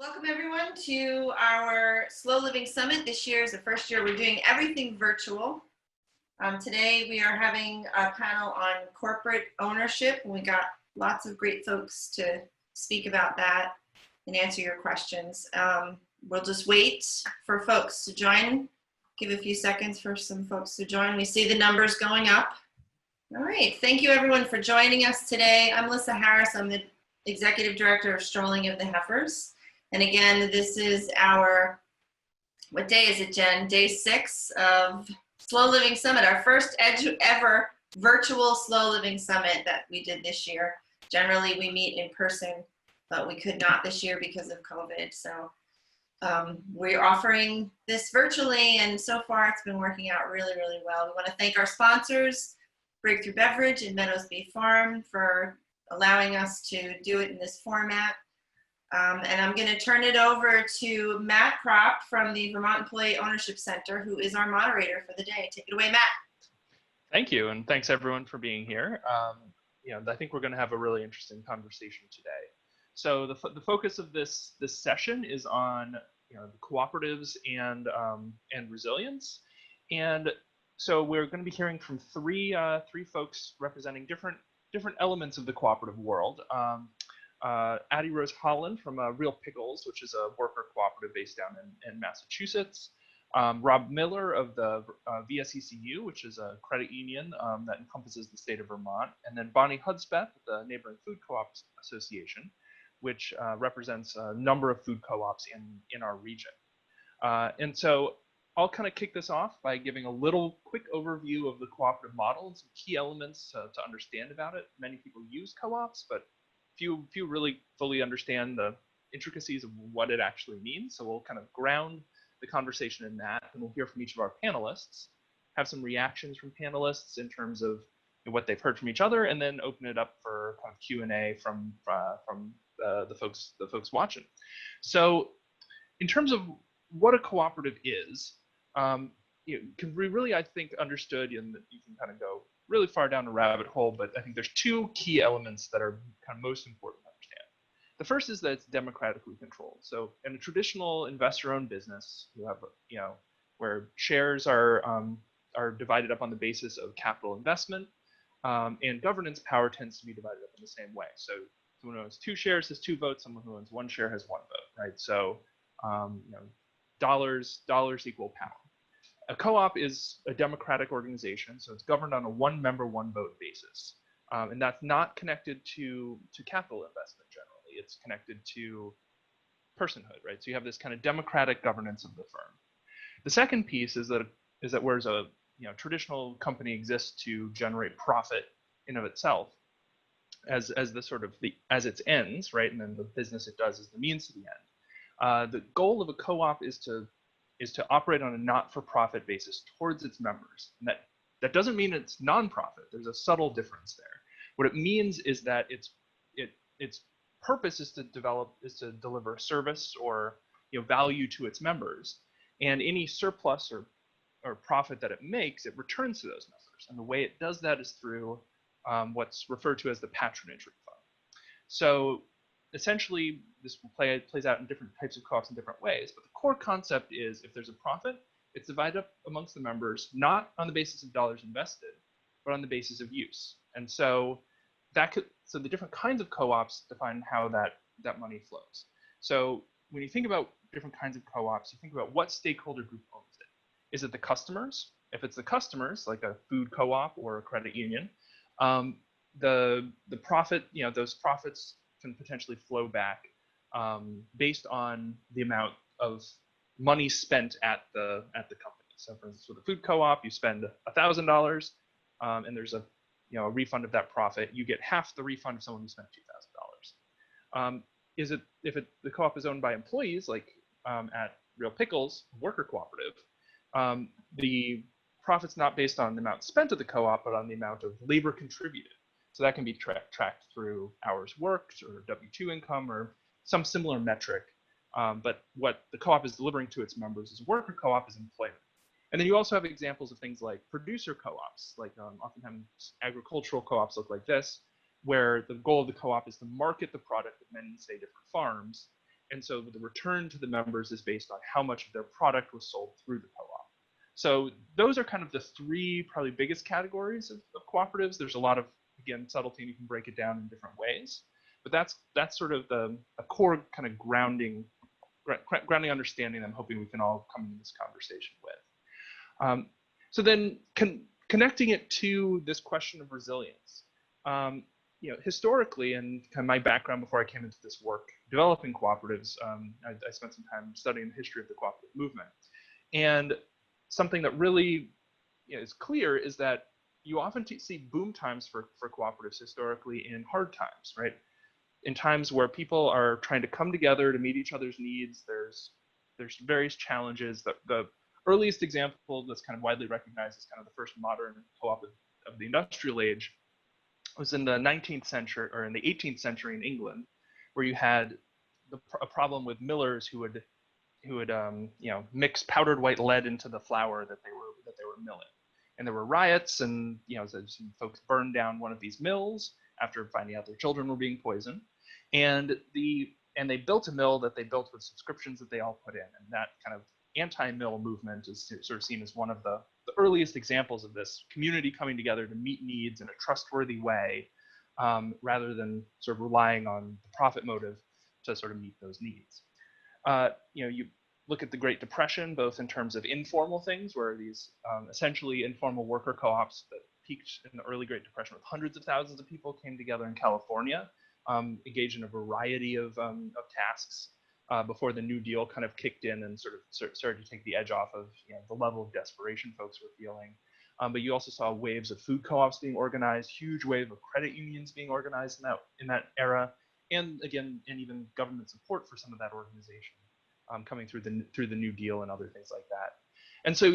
Welcome everyone to our Slow Living Summit. This year is the first year we're doing everything virtual. Today we are having a panel on corporate ownership, and we got lots of great folks to speak about that and answer your questions. We'll just wait for folks to join. Give a few seconds for some folks to join. We see the numbers going up. All right, thank you everyone for joining us today. I'm Melissa Harris. I'm the Executive Director of Strolling of the Heifers. And again, this is our, what day is it, Jen? Day 6 of Slow Living Summit, our first ever virtual Slow Living Summit that we did this year. Generally, we meet in person, but we could not this year because of COVID. So we're offering this virtually, and so far it's been working out really, really well. We want to thank our sponsors, Breakthrough Beverage and Meadows Bay Farm, for allowing us to do it in this format. And I'm going to turn it over to Matt Cropp from the Vermont Employee Ownership Center, who is our moderator for the day. Take it away, Matt. Thank you, and thanks everyone for being here. I think we're going to have a really interesting conversation today. So the focus of this session is on the cooperatives and resilience, and so we're going to be hearing from three folks representing different elements of the cooperative world. Addie Rose Holland from Real Pickles, which is a worker cooperative based down in Massachusetts. Robert Miller of the VSECU, which is a credit union that encompasses the state of Vermont. And then Hudspeth, the Neighboring Food Co-ops Association, which represents a number of food co-ops in our region. And so I'll kind of kick this off by giving a little quick overview of the cooperative model and some key elements to understand about it. Many people use co-ops, but few really fully understand the intricacies of what it actually means. So we'll kind of ground the conversation in that, and we'll hear from each of our panelists, have some reactions from panelists in terms of what they've heard from each other, and then open it up for kind of Q&A from the folks watching. So in terms of what a cooperative is, can be really, I think, understood, and you can kind of go really far down a rabbit hole, but I think there's two key elements that are kind of most important to understand. The first is that it's democratically controlled. So in a traditional investor-owned business, you have, where shares are divided up on the basis of capital investment, and governance power tends to be divided up in the same way. So someone who owns 2 shares has 2 votes. Someone who owns 1 share has 1 vote, right? So dollars equal power. A co-op is a democratic organization, so it's governed on a 1-member, 1-vote basis. And that's not connected to capital investment generally. It's connected to personhood, right? So you have this kind of democratic governance of the firm. The second piece is that whereas a traditional company exists to generate profit in of itself as its ends, right? And then the business it does is the means to the end. The goal of a co-op is to operate on a not-for-profit basis towards its members. And that doesn't mean it's non-profit. There's a subtle difference there. What it means is that its purpose is to deliver service or value to its members, and any surplus or profit that it makes, it returns to those members. And the way it does that is through what's referred to as the patronage refund. So essentially, this plays out in different types of co-ops in different ways, but the core concept is if there's a profit, it's divided up amongst the members, not on the basis of dollars invested, but on the basis of use. And so so the different kinds of co-ops define how that money flows. So when you think about different kinds of co-ops, you think about what stakeholder group owns it. Is it the customers? If it's the customers, like a food co-op or a credit union, the profit, those profits can potentially flow back based on the amount of money spent at the company. So for instance, with a food co-op, you spend $1,000 and there's a refund of that profit. You get half the refund of someone who spent $2,000. If the co-op is owned by employees, like at Real Pickles, a worker cooperative, the profit's not based on the amount spent at the co-op, but on the amount of labor contributed. So that can be tracked through hours worked or W-2 income or some similar metric. But what the co-op is delivering to its members as a worker co-op is employment. And then you also have examples of things like producer co-ops, like oftentimes agricultural co-ops look like this, where the goal of the co-op is to market the product of many, say, different farms And so the return to the members is based on how much of their product was sold through the co-op. So those are kind of the three probably biggest categories of cooperatives. There's a lot of, again, subtlety, and you can break it down in different ways. But that's sort of a core kind of grounding understanding I'm hoping we can all come into this conversation with. So then connecting it to this question of resilience. Historically, and kind of my background before I came into this work developing cooperatives, I spent some time studying the history of the cooperative movement. And something that really is clear is that you often see boom times for cooperatives historically in hard times, right? In times where people are trying to come together to meet each other's needs, there's various challenges. The earliest example that's kind of widely recognized as kind of the first modern co-op of the industrial age was in the 19th century, or in the 18th century in England, where you had a problem with millers who would mix powdered white lead into the flour that they were milling. And there were riots, and some folks burned down one of these mills after finding out their children were being poisoned. And they built a mill that they built with subscriptions that they all put in. And that kind of anti-mill movement is sort of seen as one of the earliest examples of this community coming together to meet needs in a trustworthy way, rather than sort of relying on the profit motive to sort of meet those needs. You look at the Great Depression, both in terms of informal things, where these essentially informal worker co-ops that peaked in the early Great Depression with hundreds of thousands of people came together in California, engaged in a variety of tasks before the New Deal kind of kicked in and sort of started to take the edge off of the level of desperation folks were feeling. But you also saw waves of food co-ops being organized, huge wave of credit unions being organized in that era, and again, and even government support for some of that organization coming through the New Deal and other things like that. And so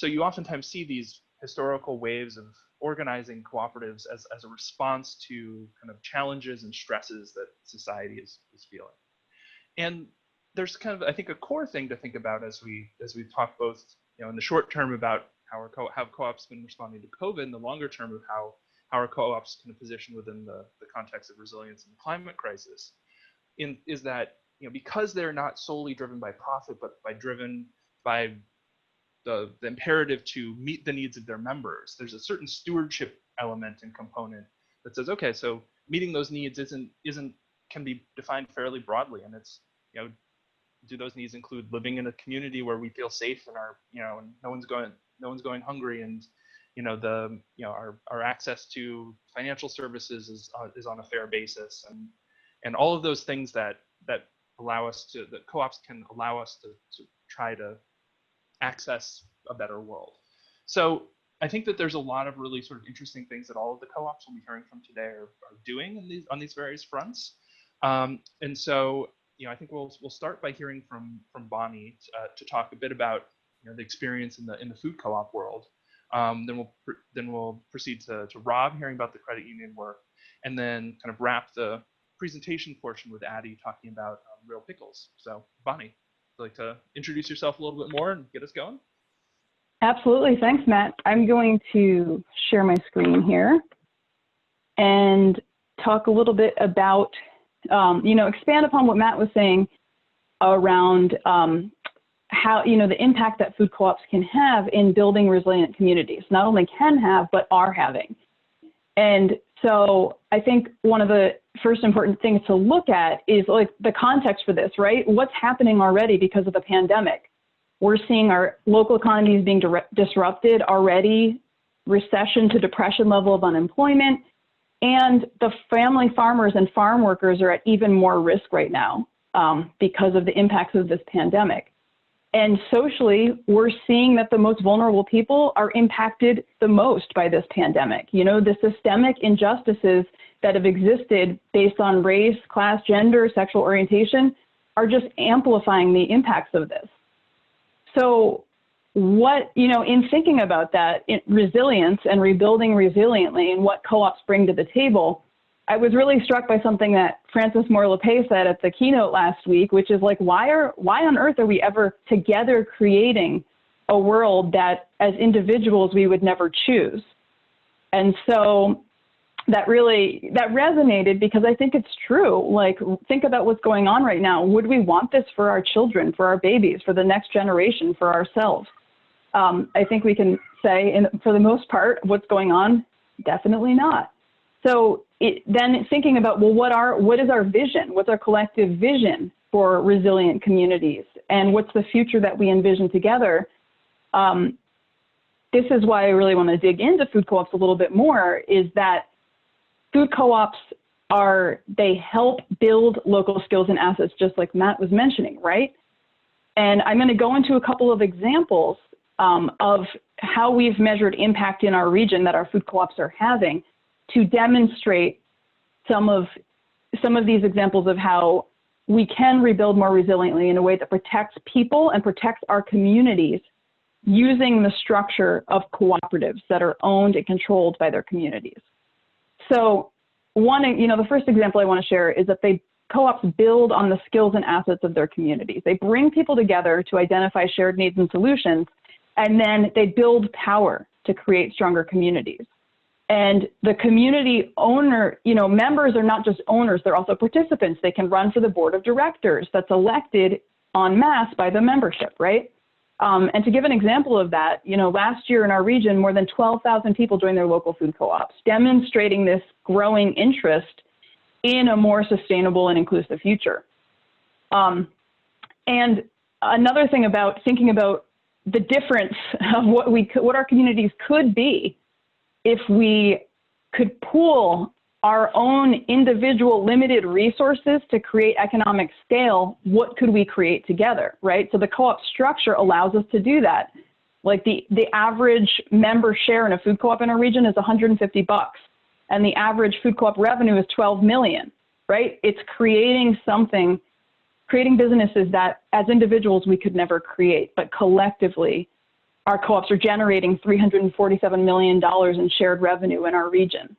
you oftentimes see these historical waves of organizing cooperatives as a response to kind of challenges and stresses that society is feeling. And there's kind of, I think, a core thing to think about as we talk both in the short term about how co-ops been responding to COVID, and the longer term of how our co-ops can position within the context of resilience and the climate crisis, is that because they're not solely driven by profit, but driven by the imperative to meet the needs of their members, there's a certain stewardship element and component that says, okay, so meeting those needs can be defined fairly broadly, and it's do those needs include living in a community where we feel safe and and no one's going hungry, and our access to financial services is on a fair basis, and all of those things that co-ops can allow us to try to access a better world. So I think that there's a lot of really sort of interesting things that all of the co-ops we'll be hearing from today are doing on these various fronts. And so I think we'll start by hearing from Bonnie to talk a bit about the experience in the food co-op world. Then we'll proceed to Rob hearing about the credit union work, and then kind of wrap the presentation portion with Addie talking about Real Pickles. So Bonnie, would you like to introduce yourself a little bit more and get us going? Absolutely, thanks, Matt. I'm going to share my screen here and talk a little bit about, expand upon what Matt was saying around how, the impact that food co-ops can have in building resilient communities. Not only can have, but are having. And so I think one of the first important things to look at is like the context for this, right? What's happening already because of the pandemic? We're seeing our local economies being disrupted already, recession to depression level of unemployment, and the family farmers and farm workers are at even more risk right now because of the impacts of this pandemic. And socially, we're seeing that the most vulnerable people are impacted the most by this pandemic. The systemic injustices that have existed based on race, class, gender, sexual orientation are just amplifying the impacts of this. So in thinking about that, resilience and rebuilding resiliently and what co-ops bring to the table, I was really struck by something that Francis Moore-Lepay said at the keynote last week, which is like, why on earth are we ever together creating a world that as individuals we would never choose? And so that resonated, because I think it's true. Like, think about what's going on right now. Would we want this for our children, for our babies, for the next generation, for ourselves? I think we can say, for the most part, what's going on, definitely not. So then thinking about, well, what is our vision? What's our collective vision for resilient communities? And what's the future that we envision together? This is why I really want to dig into food co-ops a little bit more, is that food co-ops they help build local skills and assets, just like Matt was mentioning, right? And I'm going to go into a couple of examples of how we've measured impact in our region that our food co-ops are having, to demonstrate some of these examples of how we can rebuild more resiliently in a way that protects people and protects our communities, using the structure of cooperatives that are owned and controlled by their communities. So the first example I want to share is that co-ops build on the skills and assets of their communities. They bring people together to identify shared needs and solutions, and then they build power to create stronger communities. And the community members are not just owners, they're also participants. They can run for the board of directors that's elected en masse by the membership, right? And to give an example of that, last year in our region, more than 12,000 people joined their local food co-ops, demonstrating this growing interest in a more sustainable and inclusive future. And another thing about thinking about the difference of what our communities could be if we could pool our own individual limited resources to create economic scale, what could we create together, right? So the co-op structure allows us to do that. Like the average member share in a food co-op in our region is $150, and the average food co-op revenue is 12 million, right? It's creating businesses that as individuals we could never create, but collectively our co-ops are generating $347 million in shared revenue in our region.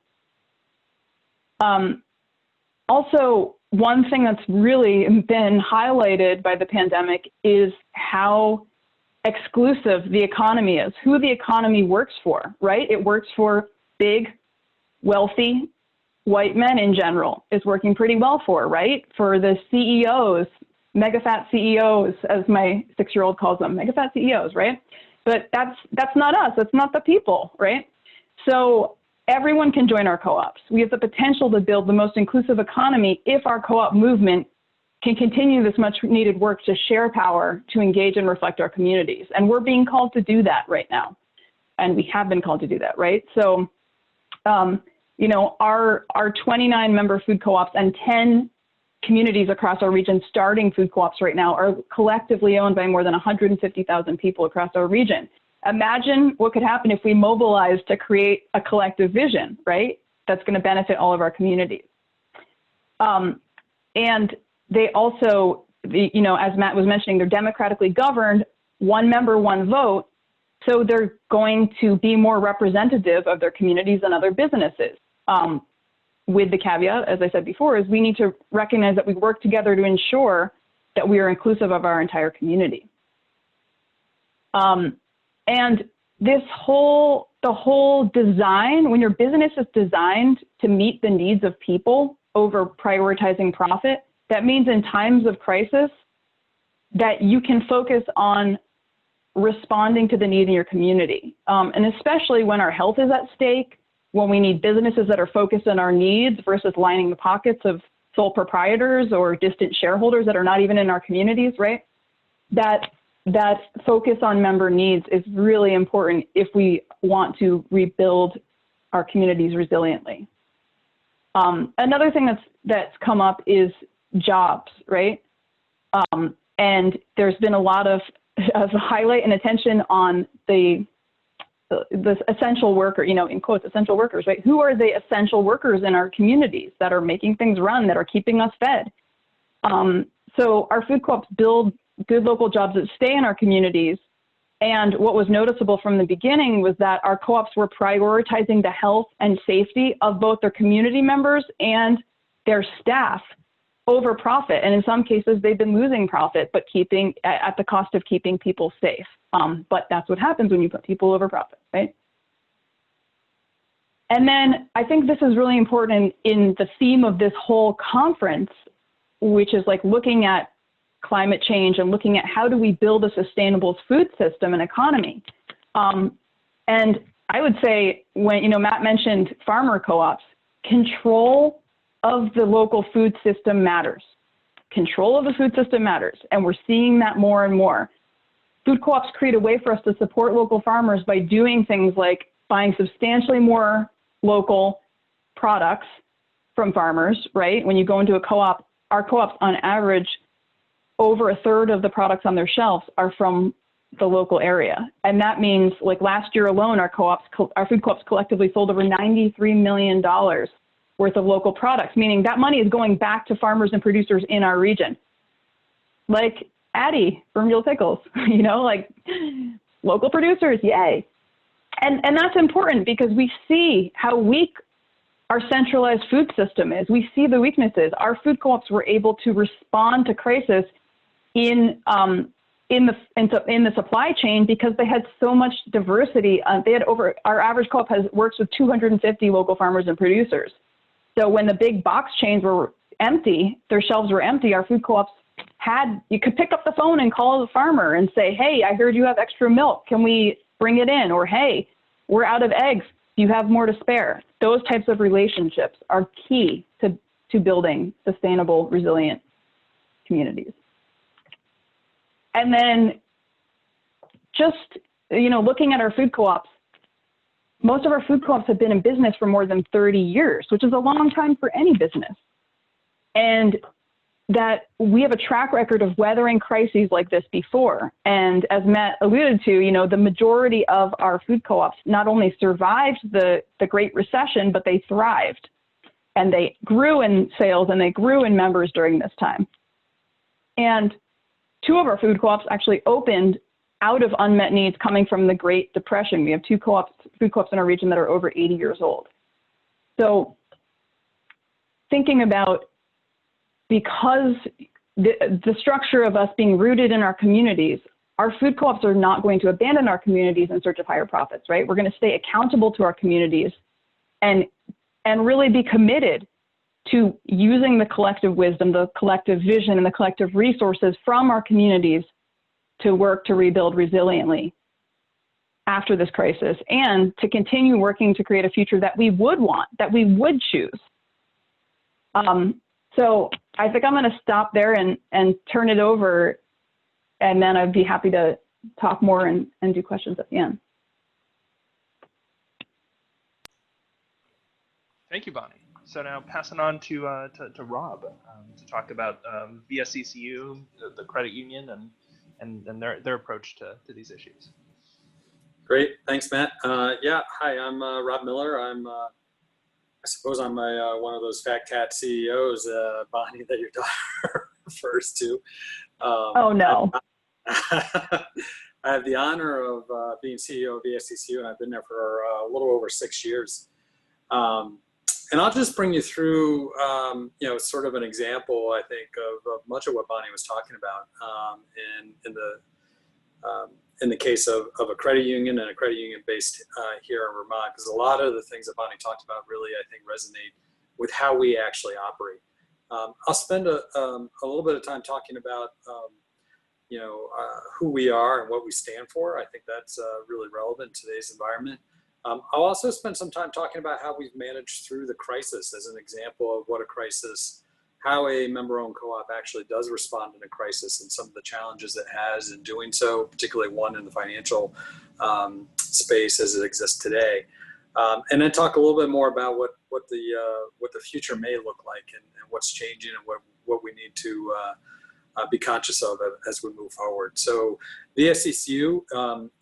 Also, one thing that's really been highlighted by the pandemic is how exclusive the economy is, who the economy works for, right? It works for big, wealthy, white men in general. It's working pretty well for, right? For the CEOs, mega fat CEOs, as my 6-year-old calls them, mega fat CEOs, right? But that's not us, that's not the people, right? So everyone can join our co-ops. We have the potential to build the most inclusive economy if our co-op movement can continue this much needed work to share power, to engage and reflect our communities. And we're being called to do that right now. And we have been called to do that, right? So, our 29 member food co-ops and 10 communities across our region starting food co-ops right now are collectively owned by more than 150,000 people across our region. Imagine what could happen if we mobilize to create a collective vision, right? That's going to benefit all of our communities. And they also, as Matt was mentioning, they're democratically governed, one member, one vote. So they're going to be more representative of their communities and other businesses. With the caveat, as I said before, is we need to recognize that we work together to ensure that we are inclusive of our entire community. And the whole design, when your business is designed to meet the needs of people over prioritizing profit, that means in times of crisis that you can focus on responding to the need in your community. And especially when our health is at stake, when we need businesses that are focused on our needs versus lining the pockets of sole proprietors or distant shareholders that are not even in our communities, right? That focus on member needs is really important if we want to rebuild our communities resiliently. Another thing that's come up is jobs, right? And there's been a lot of highlight and attention on the essential worker, in quotes, essential workers, right? Who are the essential workers in our communities that are making things run, that are keeping us fed? So our food co-ops build good local jobs that stay in our communities. And what was noticeable from the beginning was that our co-ops were prioritizing the health and safety of both their community members and their staff over profit. And in some cases, they've been losing profit, but keeping at the cost of keeping people safe. But that's what happens when you put people over profit, right? And then I think this is really important in the theme of this whole conference, which is like looking at climate change and looking at how do we build a sustainable food system and economy. And I would say when, Matt mentioned farmer co-ops, control of the local food system matters. Control of the food system matters. And we're seeing that more and more. Food co-ops create a way for us to support local farmers by doing things like buying substantially more local products from farmers, right? When you go into a co-op, our co-ops on average, over a third of the products on their shelves are from the local area. And that means like last year alone, our food co-ops collectively sold over $93 million worth of local products, meaning that money is going back to farmers and producers in our region. Like Addie from Real Pickles, like local producers, yay. And that's important because we see how weak our centralized food system is. We see the weaknesses. Our food co-ops were able to respond to crisis in the supply chain because they had so much diversity. Our average co-op works with 250 local farmers and producers. So when the big box chains were empty, their shelves were empty, our food co-ops you could pick up the phone and call the farmer and say, hey, I heard you have extra milk. Can we bring it in? Or, hey, we're out of eggs. Do you have more to spare? Those types of relationships are key to building sustainable, resilient communities. And then just, looking at our food co-ops, most of our food co-ops have been in business for more than 30 years, which is a long time for any business. And that we have a track record of weathering crises like this before. And as Matt alluded to, the majority of our food co-ops not only survived the Great Recession, but they thrived. And they grew in sales and they grew in members during this time. And 2 of our food co-ops actually opened out of unmet needs coming from the Great Depression. We have 2 food co-ops in our region that are over 80 years old. So thinking about, because the structure of us being rooted in our communities, our food co-ops are not going to abandon our communities in search of higher profits, right? We're going to stay accountable to our communities and really be committed to using the collective wisdom, the collective vision, and the collective resources from our communities to work to rebuild resiliently after this crisis, and to continue working to create a future that we would want, that we would choose. So I think I'm going to stop there and turn it over, and then I'd be happy to talk more and do questions at the end. Thank you, Bonnie. So now passing on to Rob to talk about VSECU, the credit union, and their approach to these issues. Great, thanks, Matt. Yeah, hi, I'm Rob Miller. I suppose I'm one of those fat cat CEOs, Bonnie, that your daughter refers to. Oh no. I have the honor of being CEO of VSECU, and I've been there for a little over 6 years. And I'll just bring you through, sort of an example, I think, of much of what Bonnie was talking about in the case of a credit union and a credit union based here in Vermont, because a lot of the things that Bonnie talked about really, I think, resonate with how we actually operate. I'll spend a little bit of time talking about, who we are and what we stand for. I think that's really relevant in today's environment. I'll also spend some time talking about how we've managed through the crisis as an example of what a crisis, how a member-owned co-op actually does respond in a crisis and some of the challenges it has in doing so, particularly one in the financial space as it exists today. And then talk a little bit more about what the future may look like and what's changing and what we need to be conscious of as we move forward. So the VSECU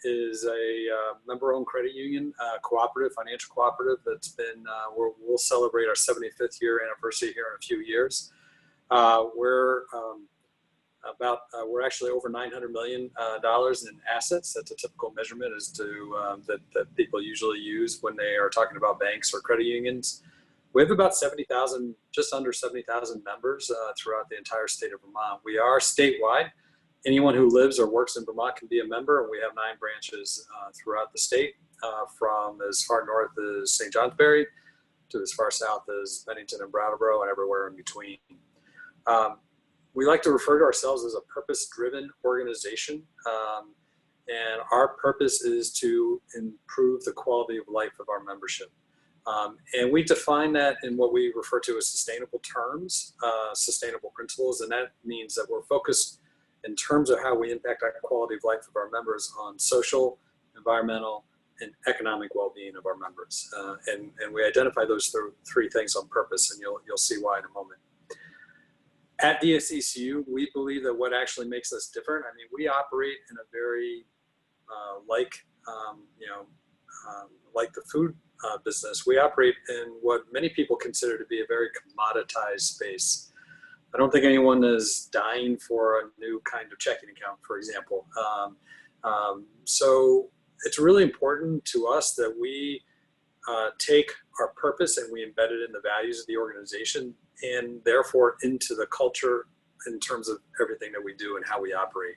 is a member-owned credit union, cooperative, financial cooperative that's been, we'll celebrate our 75th year anniversary here in a few years. We're actually over $900 million in assets. That's a typical measurement as to that people usually use when they are talking about banks or credit unions. We have about 70,000, just under 70,000 members throughout the entire state of Vermont. We are statewide. Anyone who lives or works in Vermont can be a member, and we have 9 branches throughout the state, from as far north as St. Johnsbury to as far south as Bennington and Brattleboro and everywhere in between. We like to refer to ourselves as a purpose-driven organization, and our purpose is to improve the quality of life of our membership. And we define that in what we refer to as sustainable terms, sustainable principles, and that means that we're focused in terms of how we impact our quality of life of our members on social, environmental, and economic well-being of our members. And we identify those 3 things on purpose, and you'll see why in a moment. At VSECU, we believe that what actually makes us different, I mean, we operate in a very like the food business, we operate in what many people consider to be a very commoditized space. I don't think anyone is dying for a new kind of checking account, for example. So it's really important to us that we take our purpose and we embed it in the values of the organization, and therefore into the culture in terms of everything that we do and how we operate.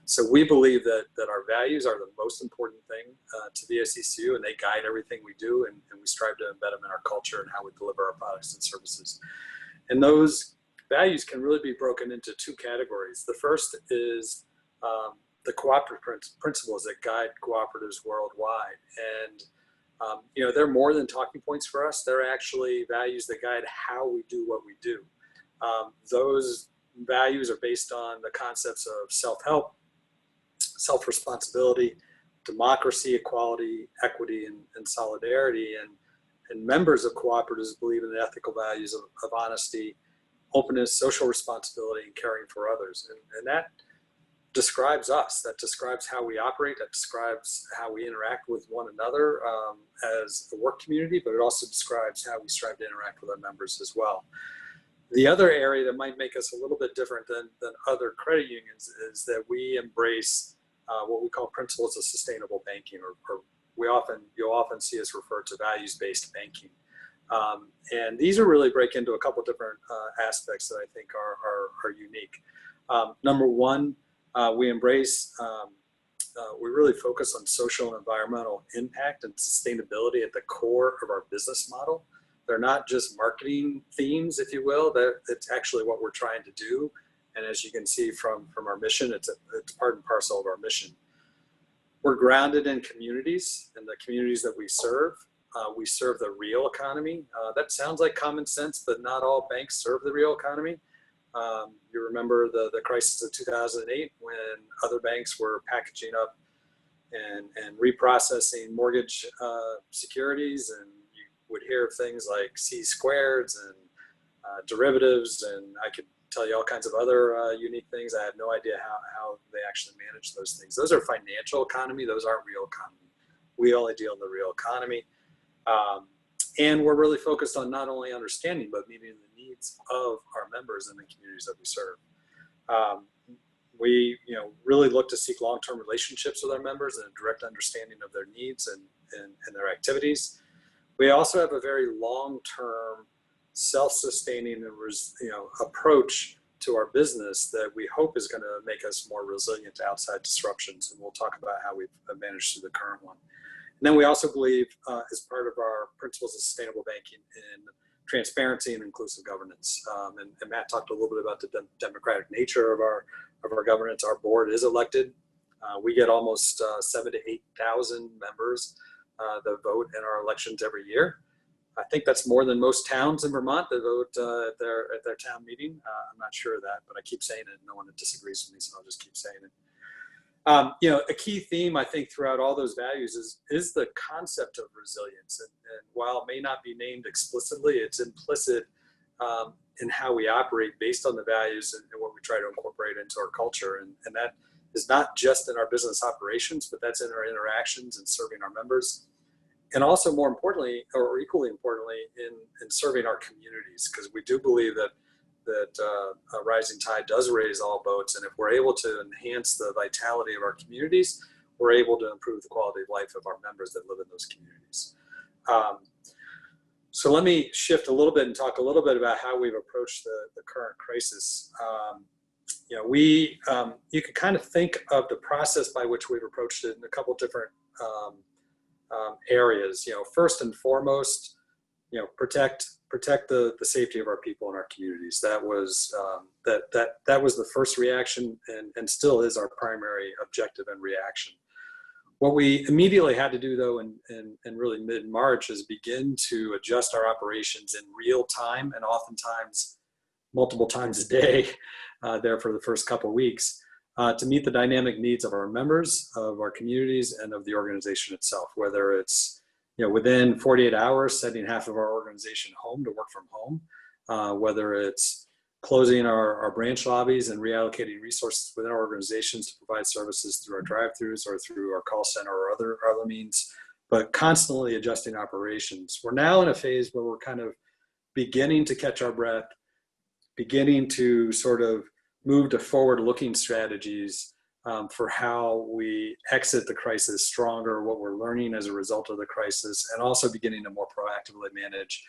So we believe that our values are the most important thing to VSECU, and they guide everything we do, and we strive to embed them in our culture and how we deliver our products and services. And those values can really be broken into 2 categories. The first is the cooperative principles that guide cooperatives worldwide. And they're more than talking points for us. They're actually values that guide how we do what we do. Those values are based on the concepts of self-help, self-responsibility, democracy, equality, equity, and solidarity. And members of cooperatives believe in the ethical values of honesty, openness, social responsibility, and caring for others. And that describes us. That describes how we operate. That describes how we interact with one another as a work community, but it also describes how we strive to interact with our members as well. The other area that might make us a little bit different than other credit unions is that we embrace what we call principles of sustainable banking, or you'll often see us refer to values-based banking. And these are really break into a couple different aspects that I think are unique. Number one, we embrace, we really focus on social and environmental impact and sustainability at the core of our business model. They're not just marketing themes, if you will. It's actually what we're trying to do. And as you can see from our mission, it's part and parcel of our mission. We're grounded in communities and the communities that we serve. We serve the real economy. That sounds like common sense, but not all banks serve the real economy. You remember the crisis of 2008 when other banks were packaging up and reprocessing mortgage securities, and you would hear of things like C squareds and derivatives, and I could tell you all kinds of other unique things. I have no idea how they actually manage those things. Those are financial economy. Those aren't real economy. We only deal in the real economy. And we're really focused on not only understanding, but meeting the needs of our members and the communities that we serve. We really look to seek long-term relationships with our members and a direct understanding of their needs and their activities. We also have a very long-term, self-sustaining approach to our business that we hope is going to make us more resilient to outside disruptions. And we'll talk about how we've managed through the current one. And then we also believe, as part of our principles of sustainable banking, in transparency and inclusive governance. And Matt talked a little bit about the democratic nature of our governance. Our board is elected. We get almost 7,000 to 8,000 members that vote in our elections every year. I think that's more than most towns in Vermont that vote at their town meeting. I'm not sure of that, but I keep saying it. No one disagrees with me, so I'll just keep saying it. A key theme, I think, throughout all those values is the concept of resilience. And while it may not be named explicitly, it's implicit in how we operate based on the values and what we try to incorporate into our culture. And that is not just in our business operations, but that's in our interactions and serving our members. And also, more importantly, or equally importantly, in serving our communities, because we do believe that a rising tide does raise all boats. And if we're able to enhance the vitality of our communities, we're able to improve the quality of life of our members that live in those communities. So let me shift a little bit and talk a little bit about how we've approached the current crisis. you can kind of think of the process by which we've approached it in a couple different areas. First and foremost, protect the safety of our people and our communities. That was that was the first reaction, and still is our primary objective and reaction. What we immediately had to do, though, in really mid-March, is begin to adjust our operations in real time, and oftentimes multiple times a day there for the first couple of weeks, to meet the dynamic needs of our members, of our communities, and of the organization itself, whether it's within 48 hours, sending half of our organization home to work from home, whether it's closing our branch lobbies and reallocating resources within our organizations to provide services through our drive-thrus or through our call center or other means, but constantly adjusting operations. We're now in a phase where we're kind of beginning to catch our breath, beginning to sort of move to forward-looking strategies for how we exit the crisis stronger, what we're learning as a result of the crisis, and also beginning to more proactively manage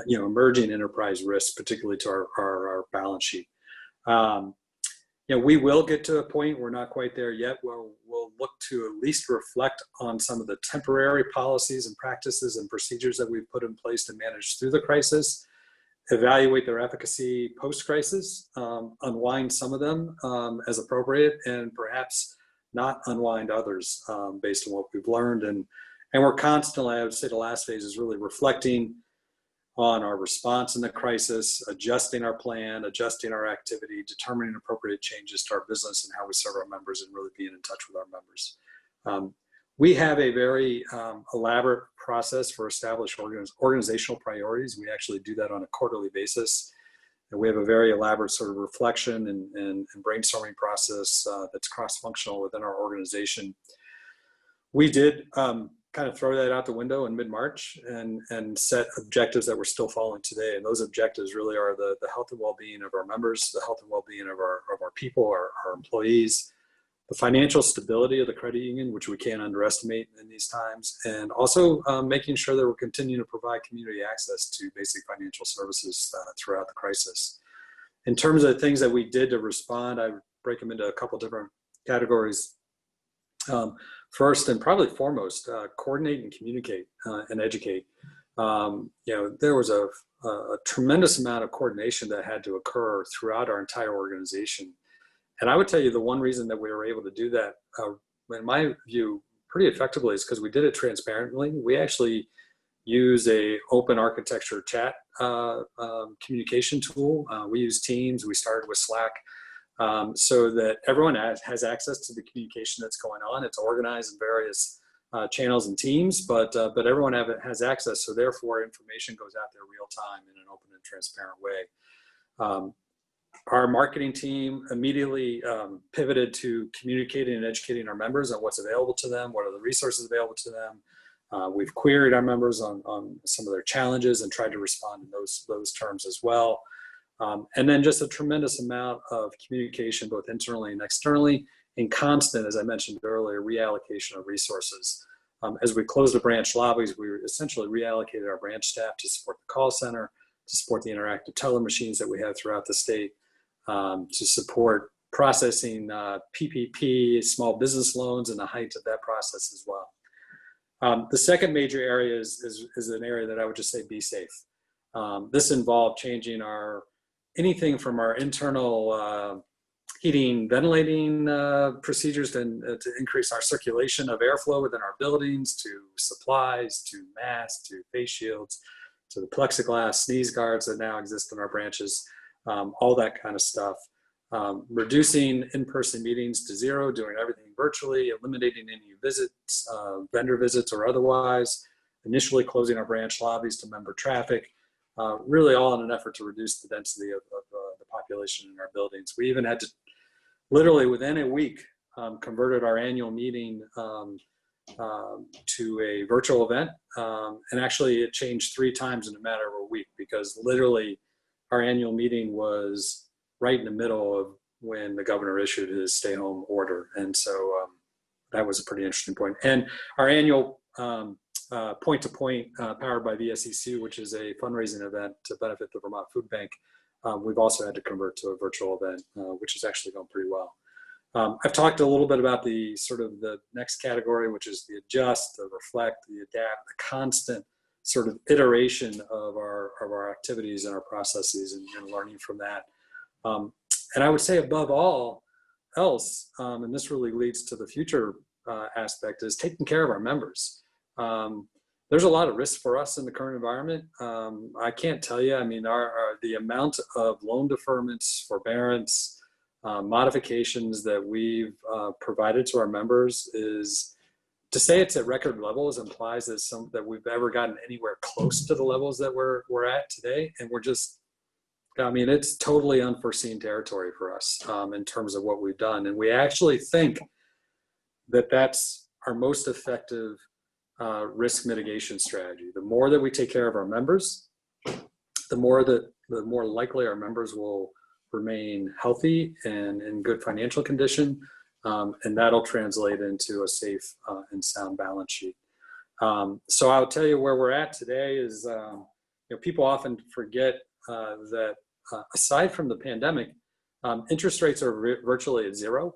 emerging enterprise risks, particularly to our balance sheet. We will get to a point, we're not quite there yet, where we'll look to at least reflect on some of the temporary policies and practices and procedures that we've put in place to manage through the crisis, evaluate their efficacy post-crisis, unwind some of them as appropriate, and perhaps not unwind others based on what we've learned. And we're constantly, I would say the last phase is really reflecting on our response in the crisis, adjusting our plan, adjusting our activity, determining appropriate changes to our business and how we serve our members, and really being in touch with our members. We have a very elaborate process for established organizational priorities. We actually do that on a quarterly basis. And we have a very elaborate sort of reflection and brainstorming process that's cross-functional within our organization. We did kind of throw that out the window in mid-March and set objectives that we're still following today. And those objectives really are the health and well-being of our members, the health and well-being of our people, our employees, the financial stability of the credit union, which we can't underestimate in these times, and also making sure that we're continuing to provide community access to basic financial services throughout the crisis. In terms of the things that we did to respond, I would break them into a couple different categories. First and probably foremost, coordinate and communicate and educate. There was a tremendous amount of coordination that had to occur throughout our entire organization. And I would tell you the one reason that we were able to do that, in my view, pretty effectively is because we did it transparently. We actually use a open architecture chat communication tool. We use Teams. We started with Slack. So that everyone has access to the communication that's going on. It's organized in various channels and teams, but everyone has access. So therefore, information goes out there real time in an open and transparent way. Our marketing team immediately pivoted to communicating and educating our members on what's available to them, what are the resources available to them. We've queried our members on some of their challenges and tried to respond in those terms as well. And then just a tremendous amount of communication, both internally and externally, and constant, as I mentioned earlier, reallocation of resources. As we closed the branch lobbies, we essentially reallocated our branch staff to support the call center, to support the interactive teller machines that we have throughout the state, to support processing PPP, small business loans, and the height of that process as well. The second major area is an area that I would just say be safe. This involved changing anything from our internal heating, ventilating procedures to increase our circulation of airflow within our buildings, to supplies, to masks, to face shields, to the plexiglass sneeze guards that now exist in our branches, all that kind of stuff. Reducing in-person meetings to zero, doing everything virtually, eliminating any visits, vendor visits or otherwise, initially closing our branch lobbies to member traffic, really all in an effort to reduce the density of the population in our buildings. We even had to, literally within a week, converted our annual meeting to a virtual event. And actually it changed 3 times in a matter of a week, because literally our annual meeting was right in the middle of when the governor issued his stay-home order. And so that was a pretty interesting point. And our annual point-to-point powered by VSECU, which is a fundraising event to benefit the Vermont Food Bank, we've also had to convert to a virtual event, which is actually going pretty well. I've talked a little bit about the sort of the next category, which is the adjust, the reflect, the adapt, the constant sort of iteration of our activities and our processes and learning from that. And I would say above all else, and this really leads to the future aspect, is taking care of our members. There's a lot of risk for us in the current environment. I can't tell you, I mean, the amount of loan deferments, forbearance, modifications that we've provided to our members is, to say it's at record levels implies that we've ever gotten anywhere close to the levels that we're at today. And we're just, I mean, it's totally unforeseen territory for us in terms of what we've done. And we actually think that that's our most effective risk mitigation strategy. The more that we take care of our members, the more likely our members will remain healthy and in good financial condition. And that'll translate into a safe and sound balance sheet. So I'll tell you where we're at today is, people often forget that aside from the pandemic, interest rates are virtually at zero.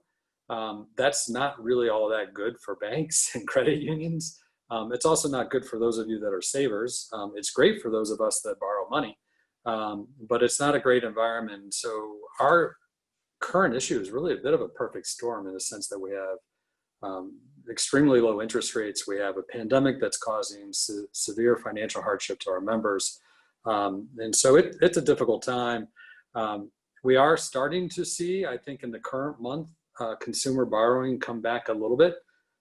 That's not really all that good for banks and credit unions. It's also not good for those of you that are savers. It's great for those of us that borrow money, but it's not a great environment. So our current issue is really a bit of a perfect storm in the sense that we have extremely low interest rates. We have a pandemic that's causing severe financial hardship to our members. And so it's a difficult time. We are starting to see, I think in the current month, consumer borrowing come back a little bit.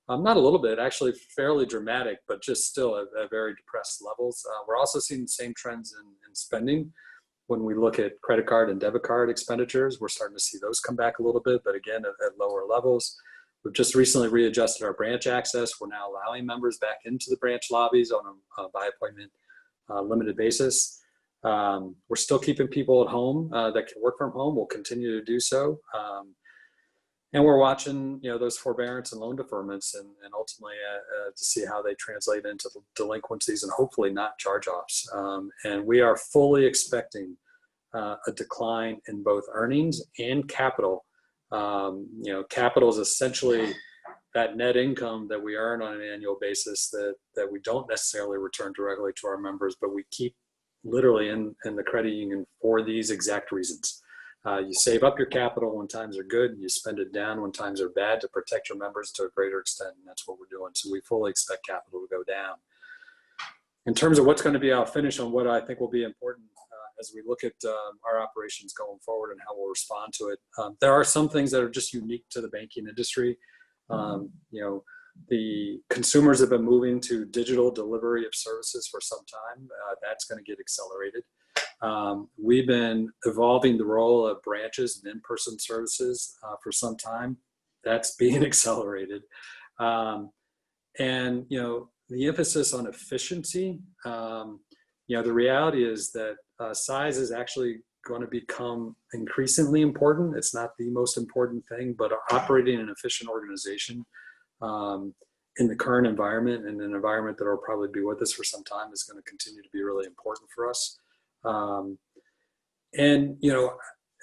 Not a little bit, actually fairly dramatic, but just still at very depressed levels. We're also seeing the same trends in spending. When we look at credit card and debit card expenditures, we're starting to see those come back a little bit, but again, at lower levels. We've just recently readjusted our branch access. We're now allowing members back into the branch lobbies on a by appointment limited basis. We're still keeping people at home that can work from home. We'll continue to do so. And we're watching, those forbearance and loan deferments and ultimately to see how they translate into delinquencies and hopefully not charge-offs. And we are fully expecting a decline in both earnings and capital. Capital is essentially that net income that we earn on an annual basis that we don't necessarily return directly to our members, but we keep literally in the credit union for these exact reasons. You save up your capital when times are good, and you spend it down when times are bad to protect your members to a greater extent, and that's what we're doing. So we fully expect capital to go down. In terms of what's going to be, I'll finish on what I think will be important as we look at our operations going forward and how we'll respond to it. There are some things that are just unique to the banking industry. The consumers have been moving to digital delivery of services for some time. That's going to get accelerated. We've been evolving the role of branches and in-person services for some time. That's being accelerated. And, the emphasis on efficiency, the reality is that size is actually going to become increasingly important. It's not the most important thing, but operating an efficient organization in the current environment and an environment that will probably be with us for some time is going to continue to be really important for us.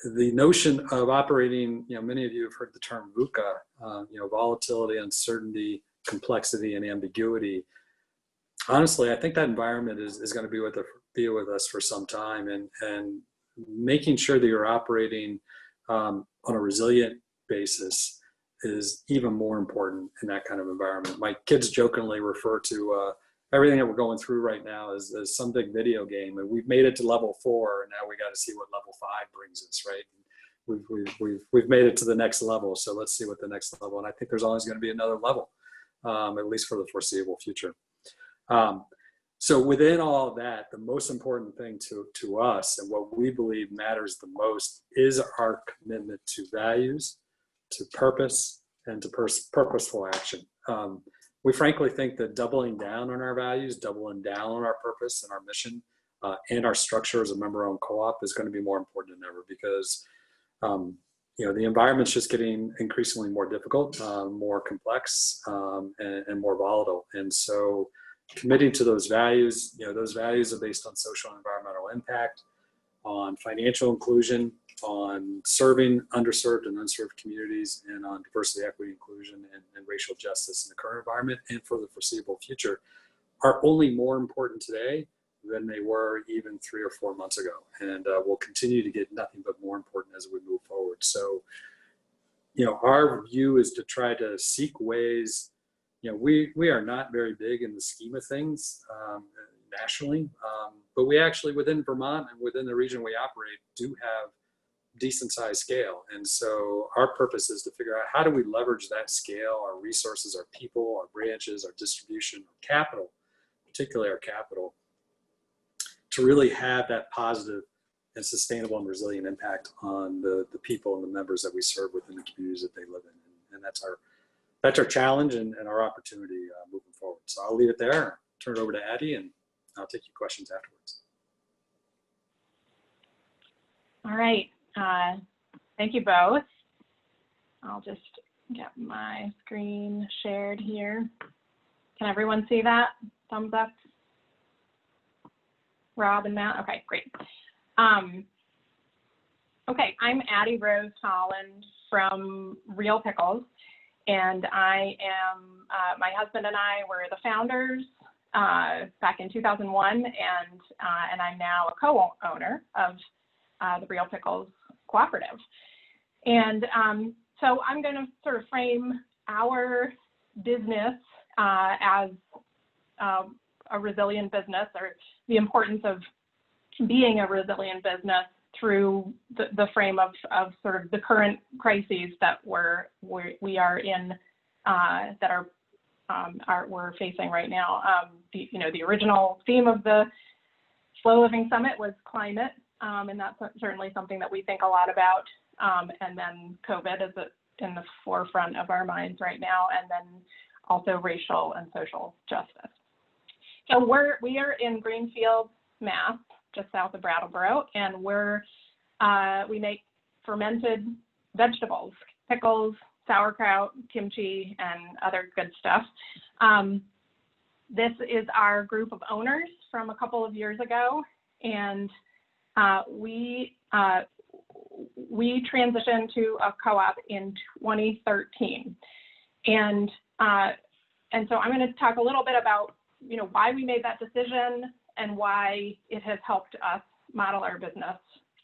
The notion of operating, many of you have heard the term VUCA, volatility, uncertainty, complexity, and ambiguity. Honestly, I think that environment is going to be with us for some time, and making sure that you're operating on a resilient basis is even more important in that kind of environment. My kids jokingly refer to everything that we're going through right now as some big video game, and we've made it to level 4, and now we got to see what level 5 brings us, right? We've made it to the next level, so let's see what the next level, and I think there's always going to be another level, at least for the foreseeable future. So within all of that, the most important thing to us and what we believe matters the most is our commitment to values, to purpose, and to purposeful action. We frankly think that doubling down on our values, doubling down on our purpose and our mission, and our structure as a member-owned co-op is going to be more important than ever because, the environment's just getting increasingly more difficult, more complex, and more volatile. And so committing to those values are based on social and environmental impact, on financial inclusion, on serving underserved and unserved communities, and on diversity, equity, inclusion, and racial justice in the current environment and for the foreseeable future are only more important today than they were even 3 or 4 months ago. And will continue to get nothing but more important as we move forward. So, our view is to try to seek ways. We are not very big in the scheme of things nationally, but we actually, within Vermont and within the region we operate, do have decent sized scale. And so our purpose is to figure out how do we leverage that scale, our resources, our people, our branches, our distribution, our capital, particularly our capital, to really have that positive and sustainable and resilient impact on the people and the members that we serve within the communities that they live in. And that's our challenge and our opportunity moving forward. So I'll leave it there, turn it over to Addie, and I'll take your questions afterwards. All right. Thank you both. I'll just get my screen shared here. Can everyone see that? Thumbs up? Rob and Matt? Okay, great. Okay, I'm Addie Rose Holland from Real Pickles, and I am, my husband and I were the founders back in 2001, and I'm now a co-owner of the Real Pickles cooperative. And so I'm going to sort of frame our business as a resilient business, or the importance of being a resilient business through the frame of sort of the current crises that we are in, that we're facing right now. The original theme of the Slow Living Summit was climate, and that's certainly something that we think a lot about. And then COVID is in the forefront of our minds right now, and then also racial and social justice. So we are in Greenfield, Mass, just south of Brattleboro, and we make fermented vegetables, pickles, sauerkraut, kimchi, and other good stuff. This is our group of owners from a couple of years ago, and we transitioned to a co-op in 2013, and so I'm going to talk a little bit about why we made that decision and why it has helped us model our business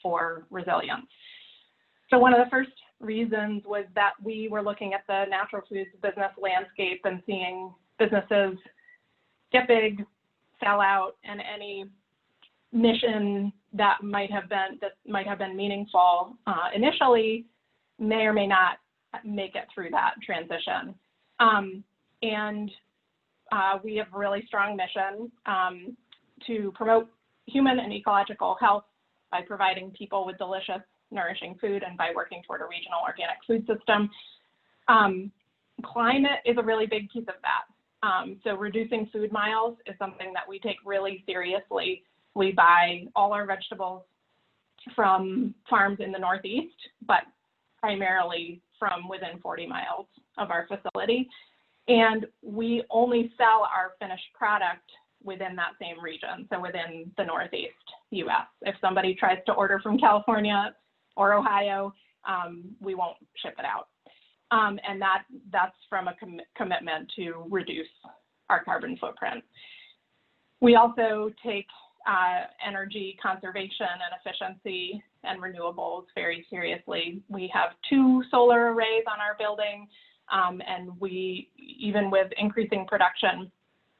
for resilience. So one of the first reasons was that we were looking at the natural foods business landscape and seeing businesses get big, sell out, and any mission that might have been meaningful initially may or may not make it through that transition. And we have a really strong mission to promote human and ecological health by providing people with delicious, nourishing food, and by working toward a regional organic food system. Climate is a really big piece of that. So reducing food miles is something that we take really seriously. We buy all our vegetables from farms in the Northeast, but primarily from within 40 miles of our facility. And we only sell our finished product within that same region, so within the Northeast US. If somebody tries to order from California or Ohio, we won't ship it out. And that's from a commitment to reduce our carbon footprint. We also take energy conservation and efficiency and renewables very seriously. We have 2 solar arrays on our building, and we, even with increasing production,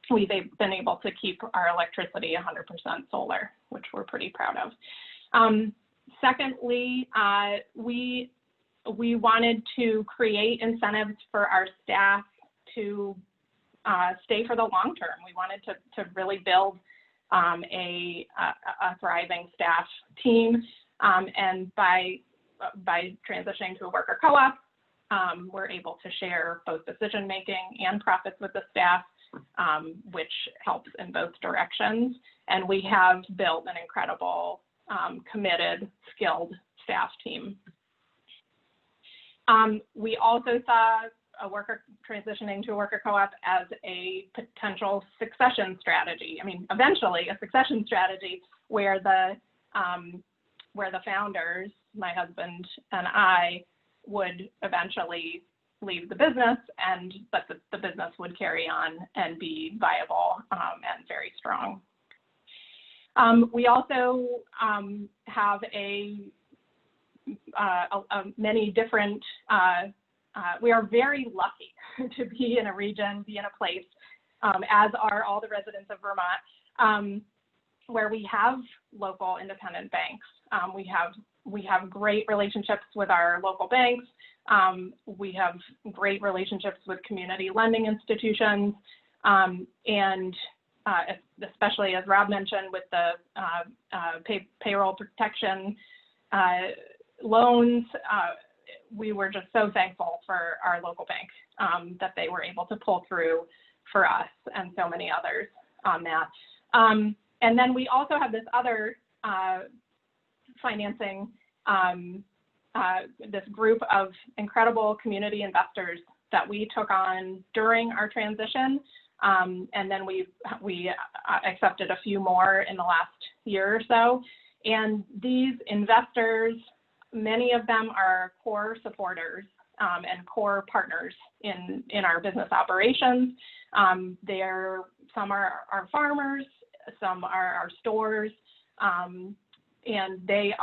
we've been able to keep our electricity 100% solar, which we're pretty proud of. Secondly, we wanted to create incentives for our staff to stay for the long term. We wanted to really build a thriving staff team, and by transitioning to a worker co-op, we're able to share both decision making and profits with the staff, which helps in both directions. And we have built an incredible, committed, skilled staff team. We also saw transitioning to a worker co-op as a potential succession strategy. I mean, eventually a succession strategy where where the founders, my husband and I, would eventually leave the business, but the business would carry on and be viable and very strong. We also have many different, we are very lucky to be in a region, be in a place, as are all the residents of Vermont, where we have local independent banks. We have great relationships with our local banks. We have great relationships with community lending institutions, and especially, as Rob mentioned, with the payroll protection loans. We were just so thankful for our local bank that they were able to pull through for us and so many others on that. And then we also have this other financing, this group of incredible community investors that we took on during our transition. And then we accepted a few more in the last year or so. And these investors, many of them are core supporters and core partners in our business operations. Some are farmers, some are our stores, and they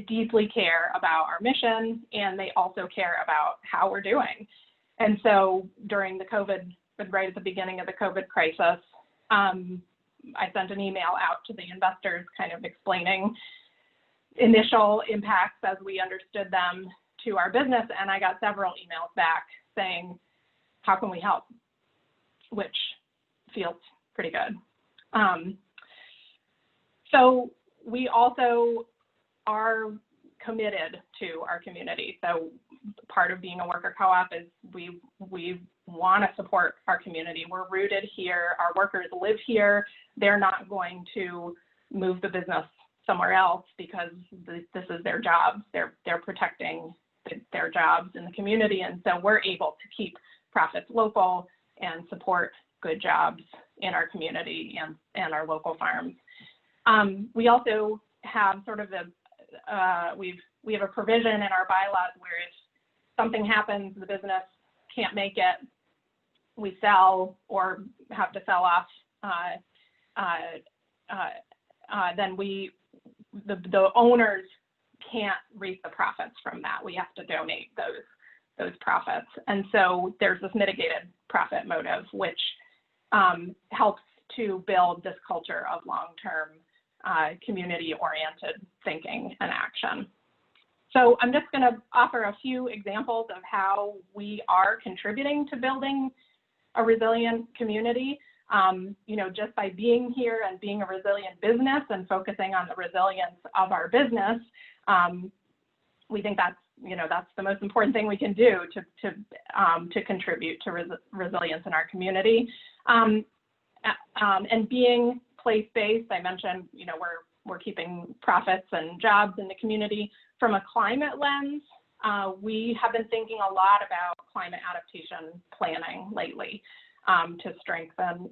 deeply care about our mission, and they also care about how we're doing. And so during the COVID, right at the beginning of the COVID crisis, I sent an email out to the investors kind of explaining initial impacts as we understood them to our business, and I got several emails back saying, how can we help? Which feels pretty good. So we also are committed to our community. So part of being a worker co-op is we want to support our community. We're rooted here. Our workers live here. They're not going to move the business somewhere else because this is their job. They're protecting their jobs in the community. And so we're able to keep profits local and support good jobs in our community and our local farms. We also have sort of we have a provision in our bylaws where if something happens, the business can't make it, we sell or have to sell off, then the owners can't reap the profits from that. We have to donate those profits. And so there's this mitigated profit motive, which helps to build this culture of long-term community-oriented thinking and action. So I'm just going to offer a few examples of how we are contributing to building a resilient community. Just by being here and being a resilient business and focusing on the resilience of our business, we think that's the most important thing we can do to contribute to resilience in our community. And being place-based, I mentioned, we're keeping profits and jobs in the community. From a climate lens, we have been thinking a lot about climate adaptation planning lately to strengthen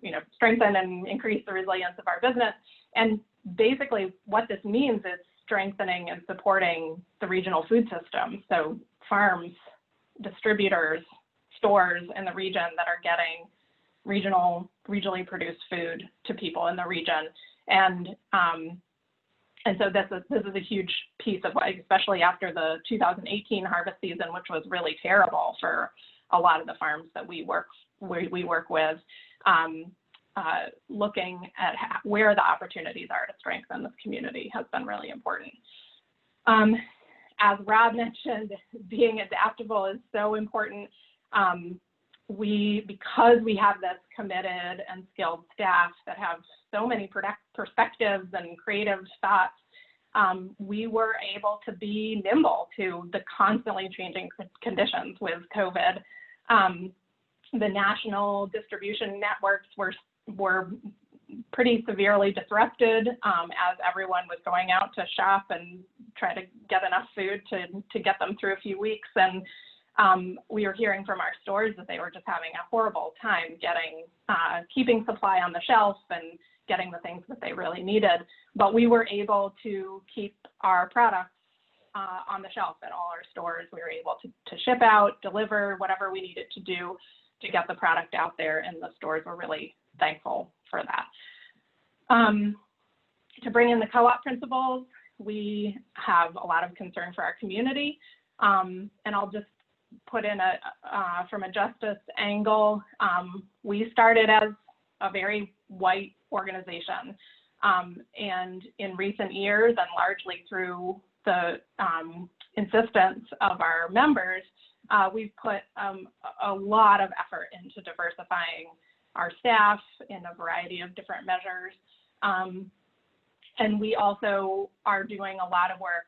and increase the resilience of our business. And basically what this means is strengthening and supporting the regional food system. So farms, distributors, stores in the region that are getting regionally produced food to people in the region. And so this is a huge piece of, especially after the 2018 harvest season, which was really terrible for a lot of the farms that we work with, looking at where the opportunities are to strengthen this community has been really important. As Rob mentioned, being adaptable is so important. Because we have this committed and skilled staff that have so many perspectives and creative thoughts, we were able to be nimble to the constantly changing conditions with COVID. The national distribution networks were pretty severely disrupted as everyone was going out to shop and try to get enough food to get them through a few weeks. And we were hearing from our stores that they were just having a horrible time keeping supply on the shelf getting the things that they really needed. But we were able to keep our products on the shelf at all our stores. We were able to ship out, deliver, whatever we needed to do to get the product out there, and the stores were really thankful for that. To bring in the co-op principles, we have a lot of concern for our community, and I'll just put in from a justice angle, we started as a very white organization, and in recent years, and largely through the insistence of our members, we've put a lot of effort into diversifying our staff in a variety of different measures. And we also are doing a lot of work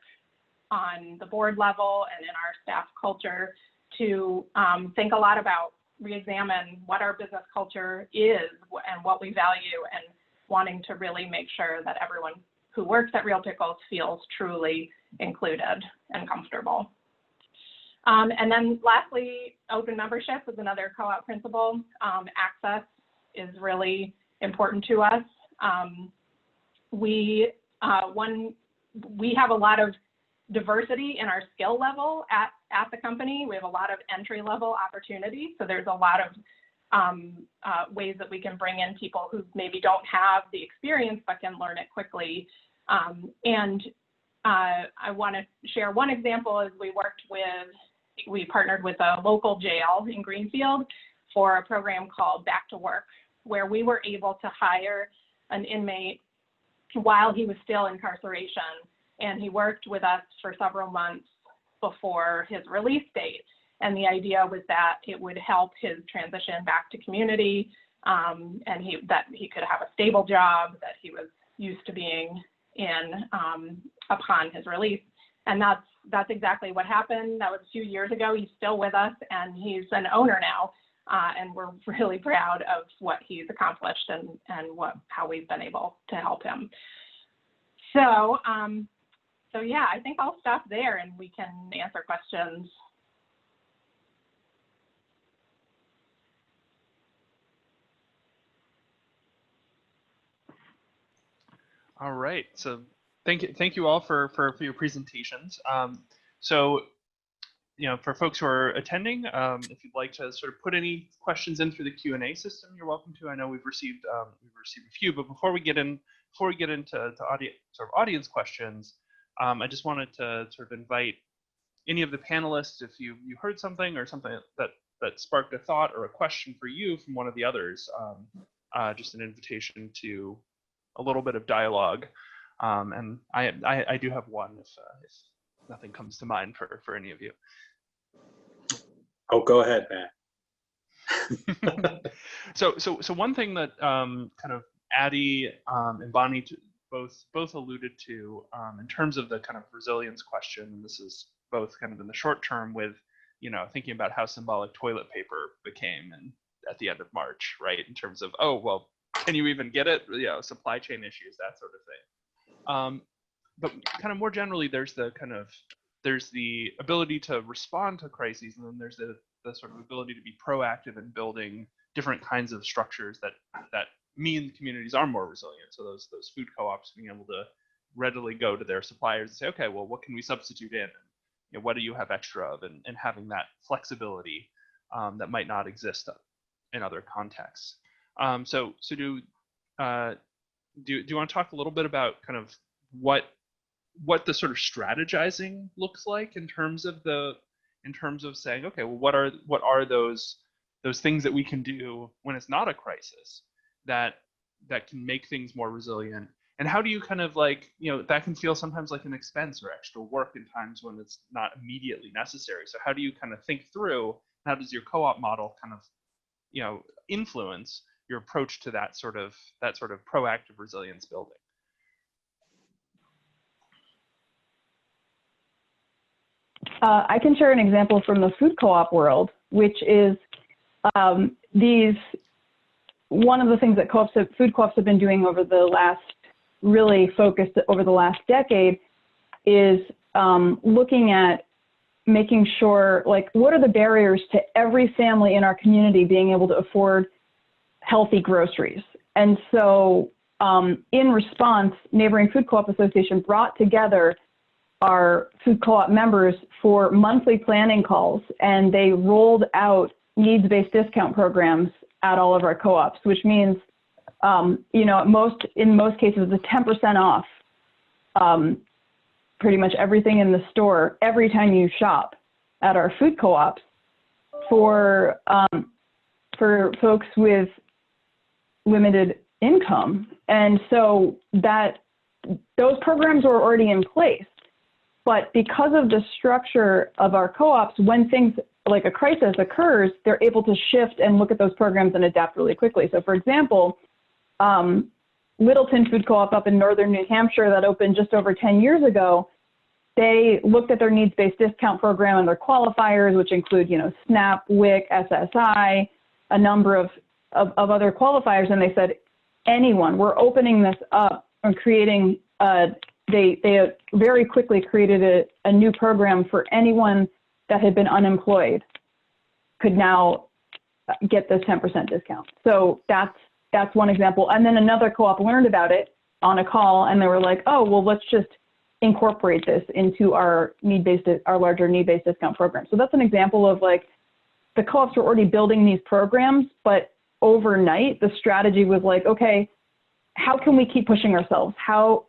on the board level and in our staff culture to think a lot about, re-examine what our business culture is and what we value, and wanting to really make sure that everyone who works at Real Pickles feels truly included and comfortable. And then lastly, open membership is another co-op principle. Access is really important to us. We have a lot of diversity in our skill level at the company. We have a lot of entry-level opportunities. So there's a lot of ways that we can bring in people who maybe don't have the experience but can learn it quickly. And I want to share one example. Is we partnered with a local jail in Greenfield for a program called Back to Work, where we were able to hire an inmate while he was still in incarceration, and he worked with us for several months before his release date. And the idea was that it would help his transition back to community, and that he could have a stable job that he was used to being in upon his release. And that's exactly what happened. That was a few years ago. He's still with us, and he's an owner now. And we're really proud of what he's accomplished and how we've been able to help him. So yeah, I think I'll stop there and we can answer questions. All right, so thank you all for your presentations. So, for folks who are attending, if you'd like to sort of put any questions in through the Q&A system, you're welcome to. I know we've received a few, but before we get into audience questions, I just wanted to sort of invite any of the panelists, if you heard something or something that sparked a thought or a question for you from one of the others, just an invitation to a little bit of dialogue. And I do have one if nothing comes to mind for any of you. Oh, go ahead, Matt. So one thing that kind of Addie and Bonnie both alluded to in terms of the kind of resilience question, and this is both kind of in the short term with, thinking about how symbolic toilet paper became at the end of March, right? In terms of, oh, well, can you even get it? Supply chain issues, that sort of thing. But kind of more generally, there's the ability to respond to crises, and then there's the sort of ability to be proactive in building different kinds of structures that mean communities are more resilient. So those food co-ops being able to readily go to their suppliers and say, okay, well, what can we substitute in? And, what do you have extra of? And having that flexibility that might not exist in other contexts. So do you want to talk a little bit about kind of what the sort of strategizing looks like in terms of saying, okay, well, what are those things that we can do when it's not a crisis that can make things more resilient? And how do you kind of that can feel sometimes like an expense or extra work in times when it's not immediately necessary. So how do you kind of think through, how does your co-op model kind of, influence your approach to that sort of proactive resilience building? I can share an example from the food co-op world, which is one of the things that food co-ops have been doing over the last decade is looking at making sure, what are the barriers to every family in our community being able to afford healthy groceries? And so in response, Neighboring Food Co-op Association brought together our food co-op members for monthly planning calls, and they rolled out needs-based discount programs at all of our co-ops, which means, you know, in most cases, the 10% off pretty much everything in the store every time you shop at our food co-ops for folks with limited income. And so those programs are already in place. But because of the structure of our co-ops, when things like a crisis occurs, they're able to shift and look at those programs and adapt really quickly. So for example, Littleton Food Co-op up in northern New Hampshire that opened just over 10 years ago, they looked at their needs-based discount program and their qualifiers, which include, you know, SNAP, WIC, SSI, a number of other qualifiers, and they said, anyone, we're opening this up and creating they very quickly created a new program for anyone that had been unemployed could now get this 10% discount. So that's one example. And then another co-op learned about it on a call, and they were like, oh, well, let's just incorporate this into our larger need-based discount program. So that's an example of like the co-ops were already building these programs, but overnight the strategy was like, okay, how can we keep pushing ourselves?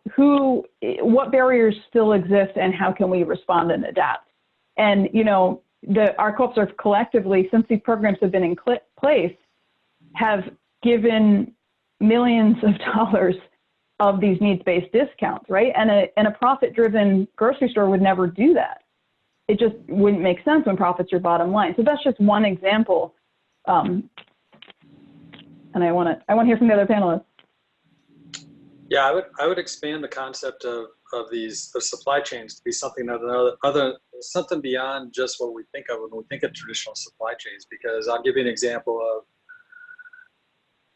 What barriers still exist, and how can we respond and adapt? And, you know, our co-ops are collectively, since these programs have been in place, have given millions of dollars of these needs-based discounts, right? And a profit-driven grocery store would never do that. It just wouldn't make sense when profit's your bottom line. So that's just one example. And I want to hear from the other panelists. Yeah, I would expand the concept of supply chains to be something something beyond just what we think of when we think of traditional supply chains. Because I'll give you an example of,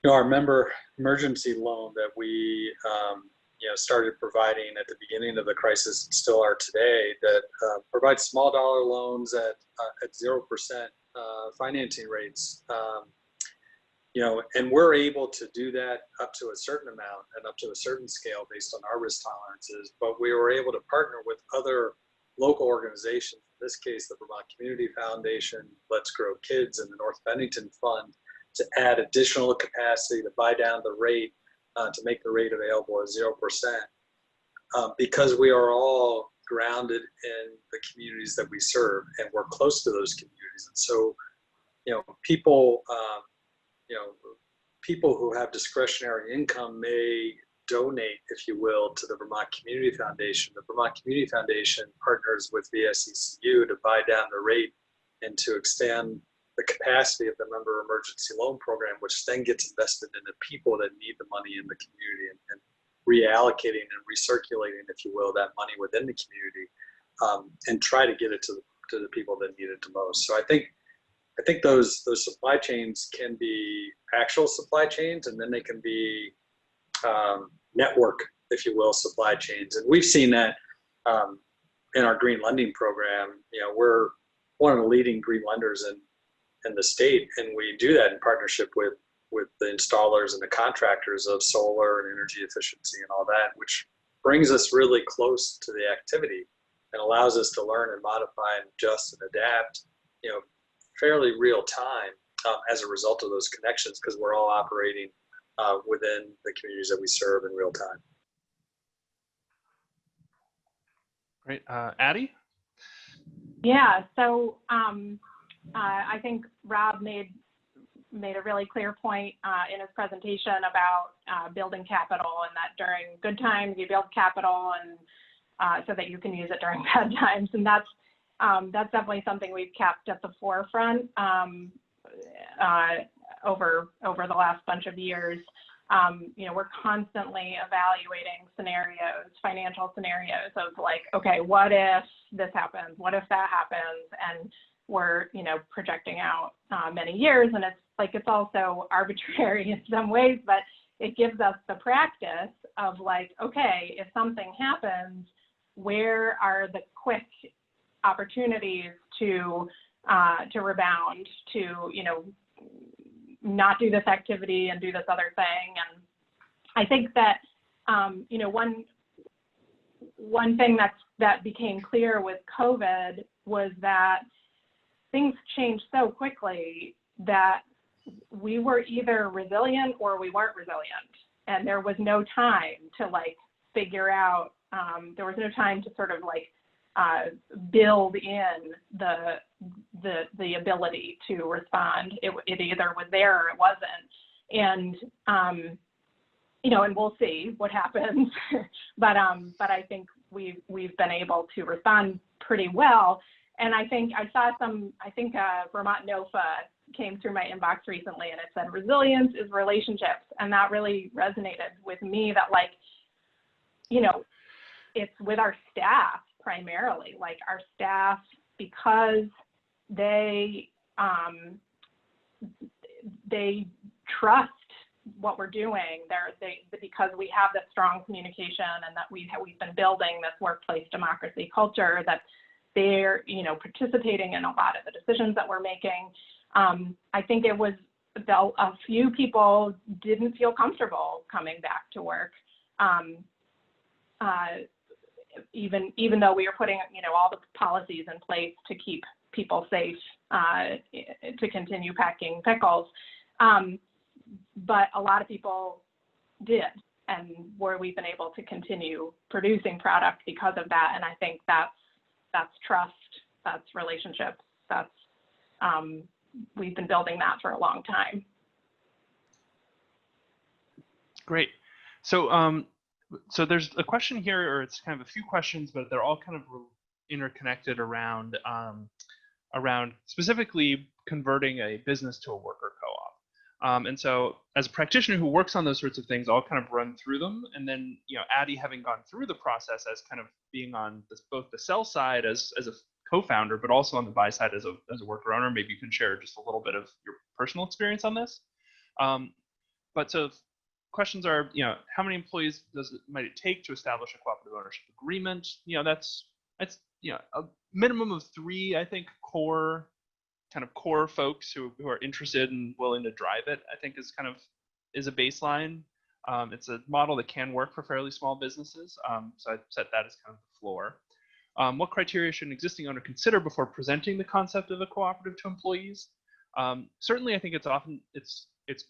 you know, our member emergency loan that we started providing at the beginning of the crisis and still are today, that provides small dollar loans at 0% financing rates. You know, and we're able to do that up to a certain amount and up to a certain scale based on our risk tolerances, but we were able to partner with other local organizations, in this case, the Vermont Community Foundation, Let's Grow Kids, and the North Bennington Fund, to add additional capacity to buy down the rate, to make the rate available at 0%, because we are all grounded in the communities that we serve, and we're close to those communities. And so, you know, people who have discretionary income may donate, if you will, to the Vermont Community Foundation. The Vermont Community Foundation partners with VSECU to buy down the rate and to extend the capacity of the member emergency loan program, which then gets invested in the people that need the money in the community, and reallocating and recirculating, if you will, that money within the community, and try to get it to the people that need it the most. So I think those supply chains can be actual supply chains, and then they can be network, if you will, supply chains. And we've seen that in our green lending program. You know, we're one of the leading green lenders in the state, and we do that in partnership with the installers and the contractors of solar and energy efficiency and all that, which brings us really close to the activity and allows us to learn and modify and adjust and adapt, you know, fairly real time as a result of those connections, because we're all operating within the communities that we serve in real time. Great. Addie? Yeah, so I think Rob made a really clear point in his presentation about building capital, and that during good times you build capital, and so that you can use it during bad times. And that's definitely something we've kept at the forefront over the last bunch of years. You know, we're constantly evaluating scenarios, financial scenarios of like, okay, what if this happens? What if that happens? And we're, you know, projecting out many years, and it's also arbitrary in some ways, but it gives us the practice of like, okay, if something happens, where are the quick opportunities to rebound, to, you know, not do this activity and do this other thing. I think that, one thing that became clear with COVID was that things changed so quickly that we were either resilient or we weren't resilient. And there was no time to figure out, there was no time to sort of build in the ability to respond. It either was there or it wasn't. And, and we'll see what happens, but I think we've been able to respond pretty well. And I think I saw Vermont NOFA came through my inbox recently, and it said resilience is relationships. And that really resonated with me, that it's with our staff primarily, our staff, because they trust what we're doing. Because we have this strong communication, and that we've been building this workplace democracy culture, that they're participating in a lot of the decisions that we're making. I think it was a few people didn't feel comfortable coming back to work, even though we were putting all the policies in place to keep people safe, to continue packing pickles. But a lot of people did, and we've been able to continue producing product because of that. And I think that's trust, that's relationships, that's we've been building that for a long time. Great. So so there's a question here, or it's kind of a few questions, but they're all kind of interconnected around specifically converting a business to a worker co-op. And so as a practitioner who works on those sorts of things, I'll kind of run through them. And then, Addie, having gone through the process as kind of being on both the sell side as a co-founder, but also on the buy side as a worker owner, maybe you can share just a little bit of your personal experience on this. But so questions are, how many employees might it take to establish a cooperative ownership agreement? That's a minimum of 3, I think, core folks who are interested and willing to drive it, I think is a baseline. It's a model that can work for fairly small businesses. So I set that as kind of the floor. What criteria should an existing owner consider before presenting the concept of a cooperative to employees? Certainly, I think it's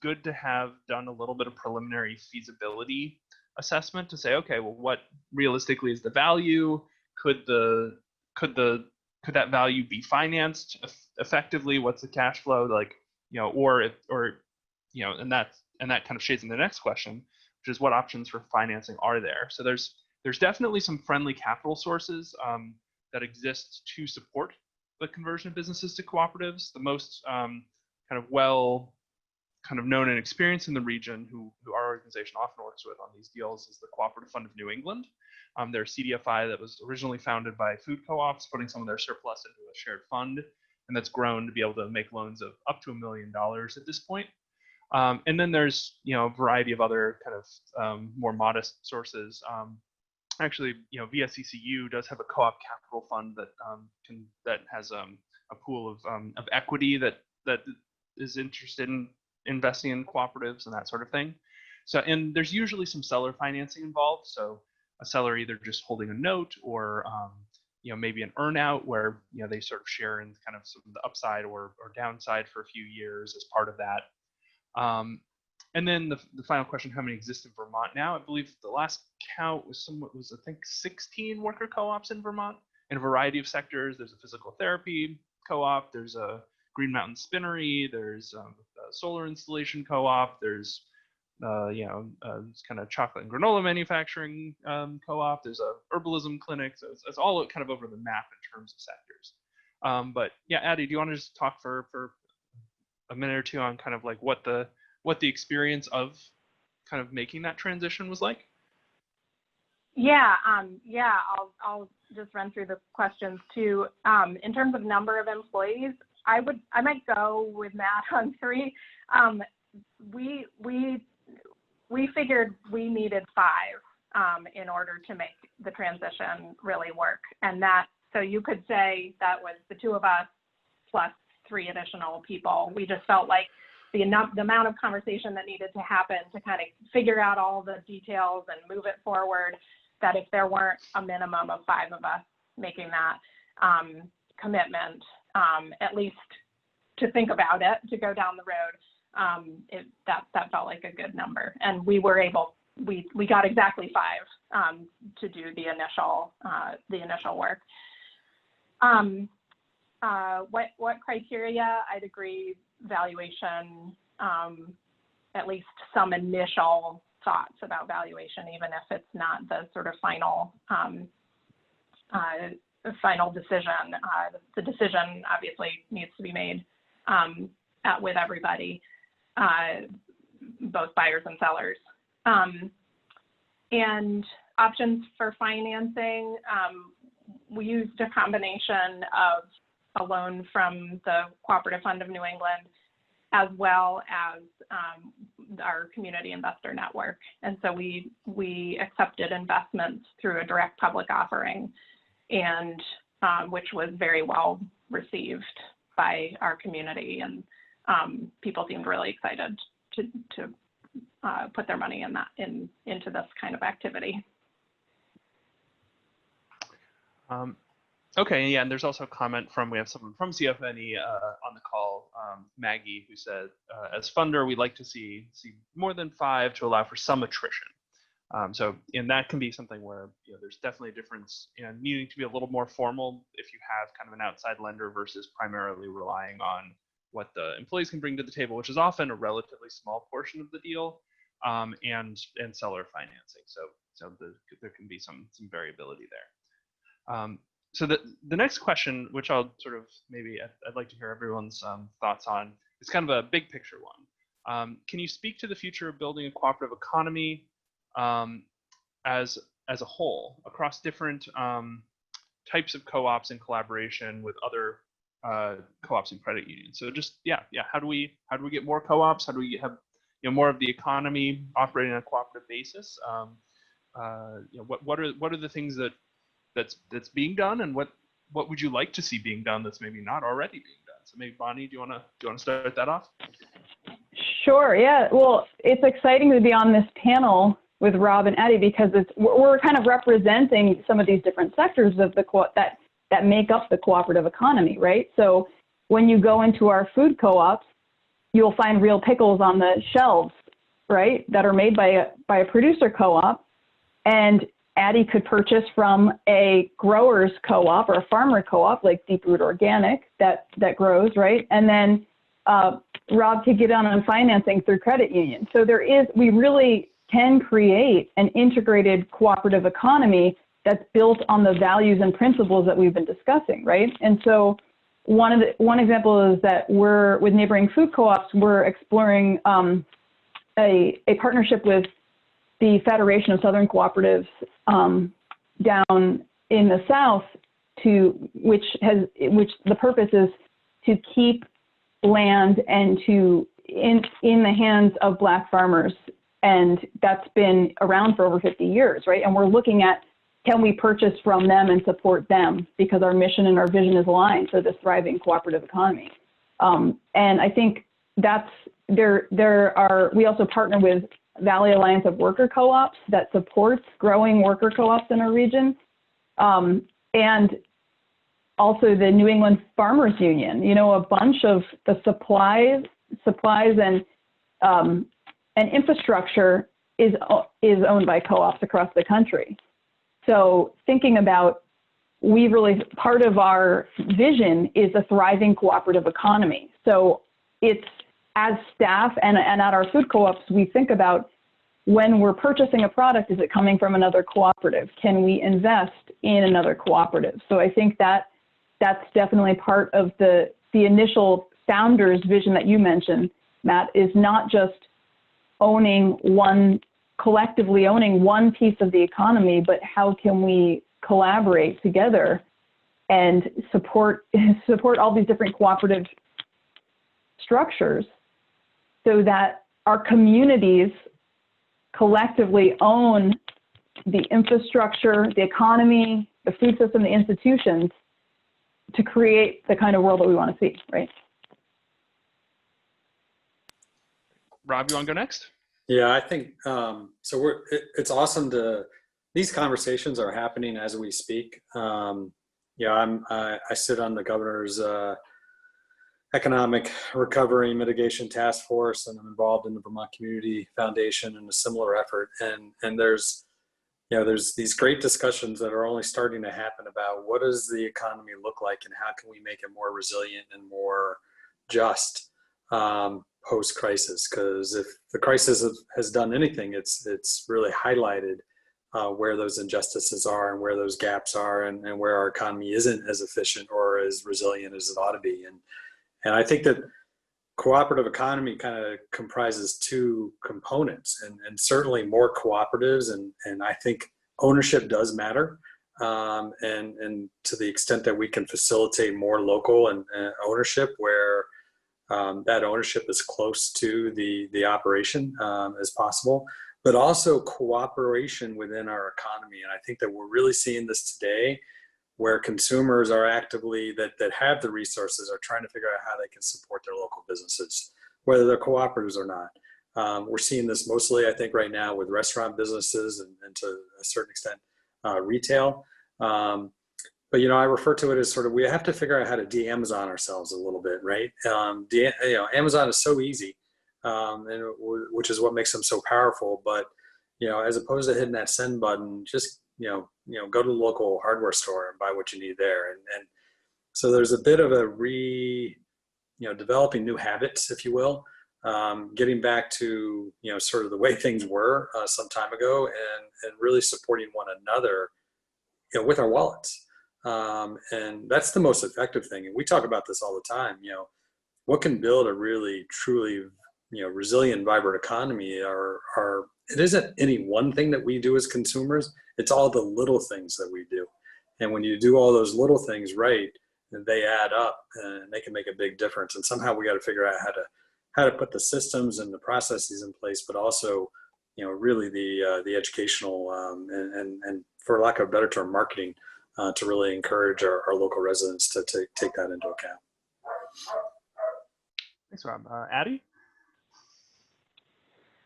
good to have done a little bit of preliminary feasibility assessment to say, okay, well, what realistically is the value? Could that value be financed effectively? What's the cash flow like? And that kind of shades in the next question, which is what options for financing are there? So there's definitely some friendly capital sources that exist to support the conversion of businesses to cooperatives. The most known and experienced in the region, who our organization often works with on these deals, is the Cooperative Fund of New England. They're a CDFI that was originally founded by food co-ops, putting some of their surplus into a shared fund, and that's grown to be able to make loans of up to $1 million at this point. And then there's a variety of other kind of more modest sources. Actually, VSECU does have a co-op capital fund that has a pool of equity that is interested in investing in cooperatives and that sort of thing. So, and there's usually some seller financing involved. So a seller either just holding a note, or maybe an earnout where they sort of share in kind of some of the upside or downside for a few years as part of that. And then the final question: how many exist in Vermont now? I believe the last count was I think 16 worker co-ops in Vermont in a variety of sectors. There's a physical therapy co-op. There's a Green Mountain Spinnery. There's a solar installation co-op. There's kind of chocolate and granola manufacturing co-op. There's a herbalism clinic. So it's all kind of over the map in terms of sectors. But yeah, Addie, do you want to just talk for a minute or two on kind of like what the experience of kind of making that transition was like? Yeah, I'll just run through the questions too. In terms of number of employees, I might go with Matt on 3. We figured we needed 5 in order to make the transition really work, and so you could say that was the 2 of us plus 3 additional people. We just felt like the amount of conversation that needed to happen to kind of figure out all the details and move it forward, that if there weren't a minimum of 5 of us making that commitment, at least to think about it, to go down the road, that felt like a good number. And we were able, we got exactly 5 to do the initial work. What criteria? I'd agree, valuation, at least some initial thoughts about valuation, even if it's not the sort of final decision. The decision obviously needs to be made with everybody, both buyers and sellers. And options for financing, we used a combination of a loan from the Cooperative Fund of New England, as well as our community investor network. And so we accepted investments through a direct public offering, and which was very well received by our community, and people seemed really excited to put their money into this kind of activity. Okay, yeah, and there's also a comment we have someone from CFNE on the call, Maggie, who said, as funder, we'd like to see more than 5 to allow for some attrition. And that can be something where there's definitely a difference in needing to be a little more formal if you have kind of an outside lender versus primarily relying on what the employees can bring to the table, which is often a relatively small portion of the deal, and seller financing. So there can be some variability there. So the next question, which I'll sort of I'd like to hear everyone's thoughts on, is kind of a big picture one. Can you speak to the future of building a cooperative economy as a whole across different types of co-ops in collaboration with other co-ops and credit unions? So just how do we get more co-ops? How do we have more of the economy operating on a cooperative basis? What are the things that's being done, and what would you like to see being done that's maybe not already being done? So maybe Bonnie, do you want to start that off? Sure. Yeah. Well, it's exciting to be on this panel with Rob and Addie, because we're kind of representing some of these different sectors of that make up the cooperative economy, right? So when you go into our food co-ops, you'll find Real Pickles on the shelves, right, that are made by a producer co-op, and Addie could purchase from a growers co-op or a farmer co-op like Deep Root Organic that grows, right? And then Rob could get on financing through credit union. So we really can create an integrated cooperative economy that's built on the values and principles that we've been discussing, right? And so one example is that with neighboring food co-ops, we're exploring a partnership with the Federation of Southern Cooperatives down in the South, which the purpose is to keep land and in the hands of Black farmers, and that's been around for over 50 years, right? And we're looking at, can we purchase from them and support them, because our mission and our vision is aligned for this thriving cooperative economy. And I think we also partner with Valley Alliance of Worker Co-ops that supports growing worker co-ops in our region. And also the New England Farmers Union, a bunch of the supplies and infrastructure is owned by co-ops across the country. So thinking about, part of our vision is a thriving cooperative economy. So it's, as staff and at our food co-ops, we think about, when we're purchasing a product, is it coming from another cooperative? Can we invest in another cooperative? So I think that's definitely part of the initial founder's vision that you mentioned, Matt, is not just collectively owning one piece of the economy, but how can we collaborate together and support all these different cooperative structures, so that our communities collectively own the infrastructure, the economy, the food system, the institutions, to create the kind of world that we want to see, right? Rob, you want to go next? Yeah, I think so. It's awesome these conversations are happening as we speak. Yeah, I sit on the governor's economic recovery mitigation task force, and I'm involved in the Vermont Community Foundation in a similar effort. And there's these great discussions that are only starting to happen about what does the economy look like and how can we make it more resilient and more just post-crisis. Because if the crisis has done anything, it's really highlighted where those injustices are and where those gaps are, and where our economy isn't as efficient or as resilient as it ought to be. And I think that cooperative economy kind of comprises two components, and certainly more cooperatives, and I think ownership does matter, and to the extent that we can facilitate more local and ownership where that ownership is close to the operation as possible, but also cooperation within our economy. And I think that we're really seeing this today, where consumers are actively, that have the resources, are trying to figure out how they can support their local businesses, whether they're cooperatives or not. We're seeing this mostly, I think, right now with restaurant businesses and to a certain extent retail. But I refer to it as sort of, we have to figure out how to de-Amazon ourselves a little bit, right? Amazon is so easy, which is what makes them so powerful. But as opposed to hitting that send button, just go to the local hardware store and buy what you need there. And so there's a bit of a developing new habits, if you will, getting back to, sort of the way things were some time ago, and really supporting one another, with our wallets. And that's the most effective thing. And we talk about this all the time, what can build a really, truly, resilient, vibrant economy it isn't any one thing that we do as consumers. It's all the little things that we do. And when you do all those little things right, they add up and they can make a big difference. And somehow we got to figure out how to put the systems and the processes in place, but also, really the educational and for lack of a better term, marketing to really encourage our local residents to take that into account. Thanks, Rob. Addie?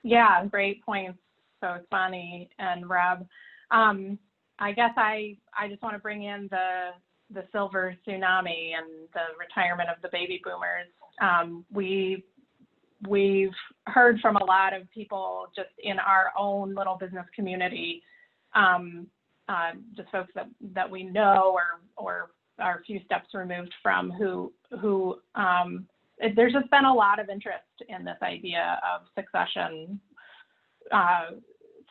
Yeah, great points. So Bonnie and Rob. I guess I just want to bring in the silver tsunami and the retirement of the baby boomers. We've heard from a lot of people just in our own little business community, just folks that we know or are a few steps removed from who there's just been a lot of interest in this idea of succession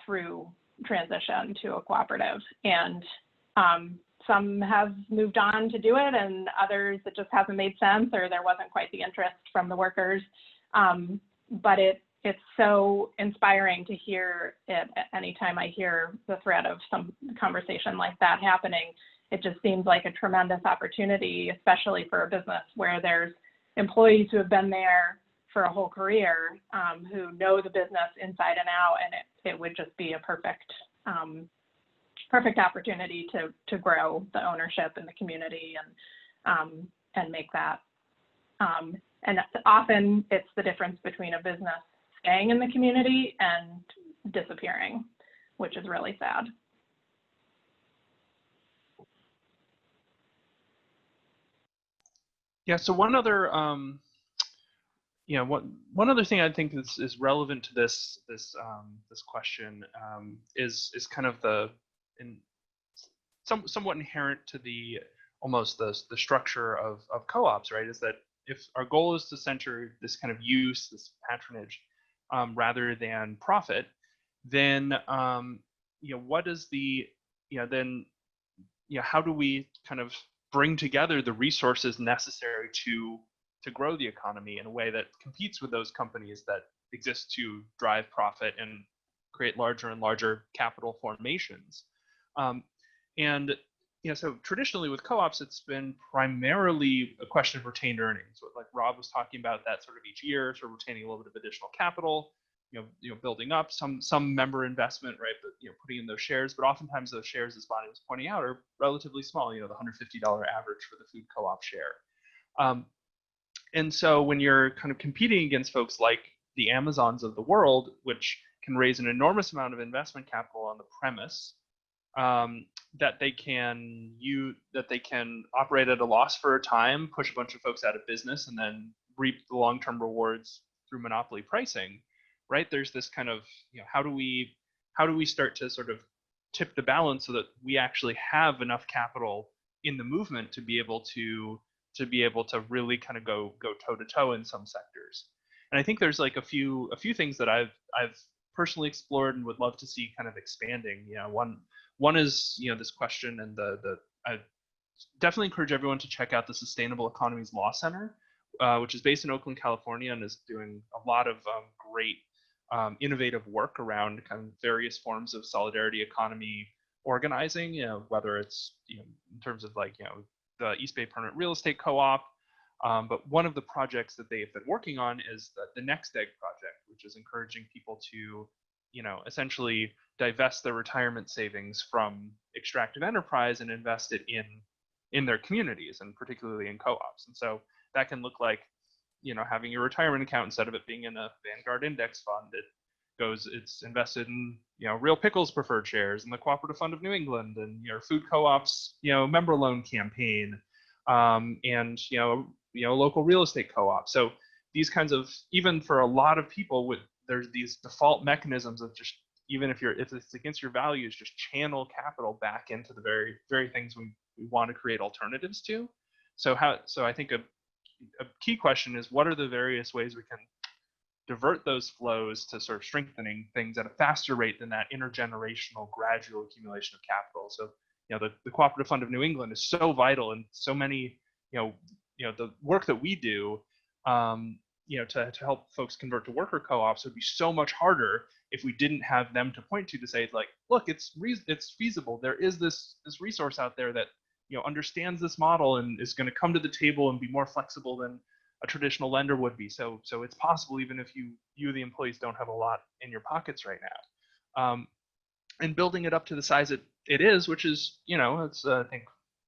through transition to a cooperative. And some have moved on to do it, and others it just hasn't made sense, or there wasn't quite the interest from the workers. But it's so inspiring to hear it. Anytime I hear the thread of some conversation like that happening, it just seems like a tremendous opportunity, especially for a business where there's employees who have been there for a whole career, who know the business inside and out, and it would just be a perfect opportunity to grow the ownership in the community and make that. And often it's the difference between a business staying in the community and disappearing, which is really sad. Yeah. So one other, one other thing I think is relevant to this question is kind of somewhat inherent to almost the structure of co-ops, right? Is that if our goal is to center this kind of use, this patronage, rather than profit, then what is how do we kind of bring together the resources necessary to grow the economy in a way that competes with those companies that exist to drive profit and create larger and larger capital formations. So traditionally with co-ops, it's been primarily a question of retained earnings. Like Rob was talking about that sort of each year, sort of retaining a little bit of additional capital, building up some member investment, right? But putting in those shares, but oftentimes those shares, as Bonnie was pointing out, are relatively small. The $150 average for the food co-op share. And so when you're kind of competing against folks like the Amazons of the world, which can raise an enormous amount of investment capital on the premise that they can operate at a loss for a time, push a bunch of folks out of business, and then reap the long-term rewards through monopoly pricing, right? There's this kind of, how do we start to sort of tip the balance so that we actually have enough capital in the movement to be able to really kind of go toe to toe in some sectors. And I think there's like a few things that I've personally explored and would love to see kind of expanding. One is this question, and I definitely encourage everyone to check out the Sustainable Economies Law Center, which is based in Oakland, California, and is doing a lot of great innovative work around kind of various forms of solidarity economy organizing. Whether it's in terms of like the East Bay Permanent Real Estate Co-op. But one of the projects that they've been working on is the Next Egg project, which is encouraging people to, essentially divest their retirement savings from extractive enterprise and invest it in their communities, and particularly in co-ops. And so that can look like, having your retirement account, instead of it being in a Vanguard index fund, it's invested in, Real Pickles preferred shares and the Cooperative Fund of New England and your food co-ops, member loan campaign, and local real estate co-op. So these kinds of, even for a lot of people, there's these default mechanisms of just, even if it's against your values, just channel capital back into the very things we want to create alternatives to. So I think a key question is, what are the various ways we can divert those flows to sort of strengthening things at a faster rate than that intergenerational gradual accumulation of capital? So the Cooperative Fund of New England is so vital, and so many the work that we do to help folks convert to worker co-ops would be so much harder if we didn't have them to point to say, like, look, it's feasible. There is this resource out there that understands this model and is going to come to the table and be more flexible than a traditional lender would be. So it's possible, even if you the employees don't have a lot in your pockets right now. And building it up to the size it is, which is, it's I think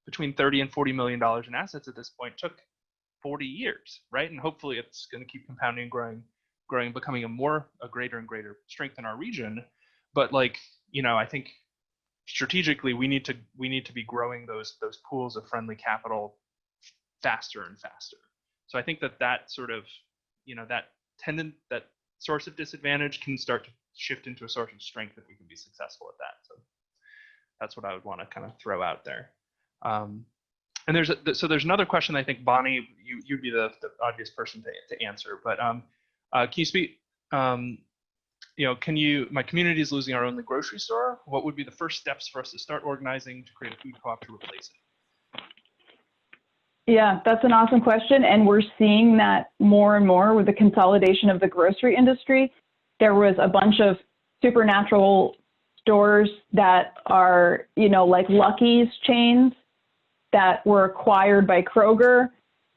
between $30 and $40 million in assets at this point, took 40 years, right? And hopefully it's going to keep compounding, growing, becoming a greater and greater strength in our region. But I think strategically we need to be growing those pools of friendly capital faster and faster. So I think that sort of, that source of disadvantage can start to shift into a source of strength if we can be successful at that. So that's what I would want to kind of throw out there. And there's another question. I think, Bonnie, you'd be the obvious person to answer, but can you speak, my community is losing our only grocery store. What would be the first steps for us to start organizing to create a food co-op to replace it? Yeah, that's an awesome question. And we're seeing that more and more with the consolidation of the grocery industry. There was a bunch of supernatural stores that are, like Lucky's chains that were acquired by Kroger.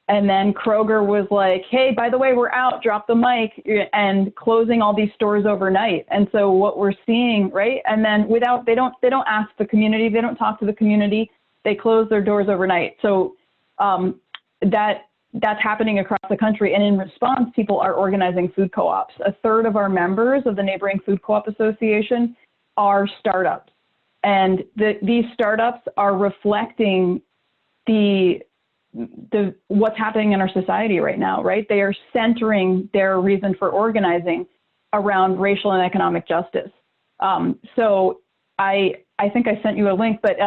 And then Kroger was like, hey, by the way, we're out, drop the mic, and closing all these stores overnight. And so what we're seeing, right? And then they don't ask the community, they don't talk to the community, they close their doors overnight. So that's happening across the country. And in response, people are organizing food co-ops. A third of our members of the Neighboring Food Co-op Association are startups. And these startups are reflecting what's happening in our society right now, right? They are centering their reason for organizing around racial and economic justice. So I think I sent you a link, but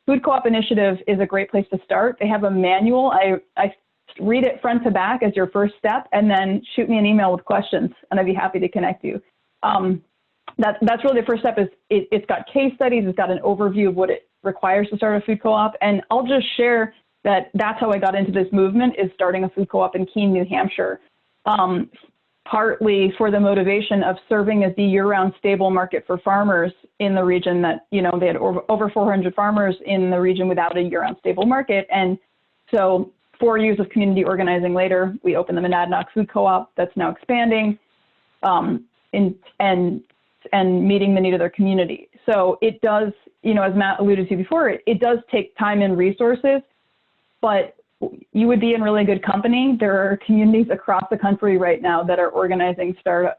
Food Co-op Initiative is a great place to start. They have a manual. I read it front to back as your first step, and then shoot me an email with questions, and I'd be happy to connect you. That's really the first step. It's got case studies. It's got an overview of what it requires to start a food co-op. And I'll just share that's how I got into this movement, is starting a food co-op in Keene, New Hampshire, partly for the motivation of serving as the year-round stable market for farmers in the region that, they had over 400 farmers in the region without a year-round stable market. And so 4 years of community organizing later, we opened the Monadnock Food Co-op that's now expanding and meeting the need of their community. So it does, as Matt alluded to before, it does take time and resources, but you would be in really good company. There are communities across the country right now that are organizing startup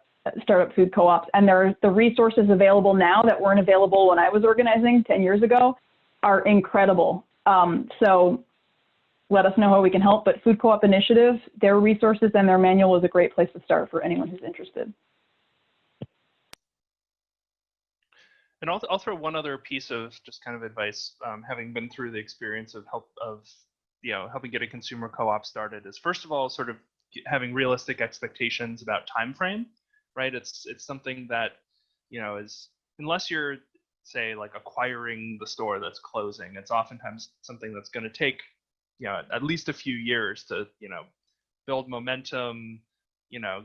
food co-ops, and the resources available now that weren't available when I was organizing 10 years ago are incredible. So let us know how we can help, but Food Co-op Initiative, their resources and their manual is a great place to start for anyone who's interested. And I'll throw one other piece of just kind of advice, having been through the experience of helping get a consumer co-op started, is first of all, sort of having realistic expectations about time frame, right? It's something that, is, unless you're, say, like acquiring the store that's closing, it's oftentimes something that's going to take, at least a few years to, build momentum,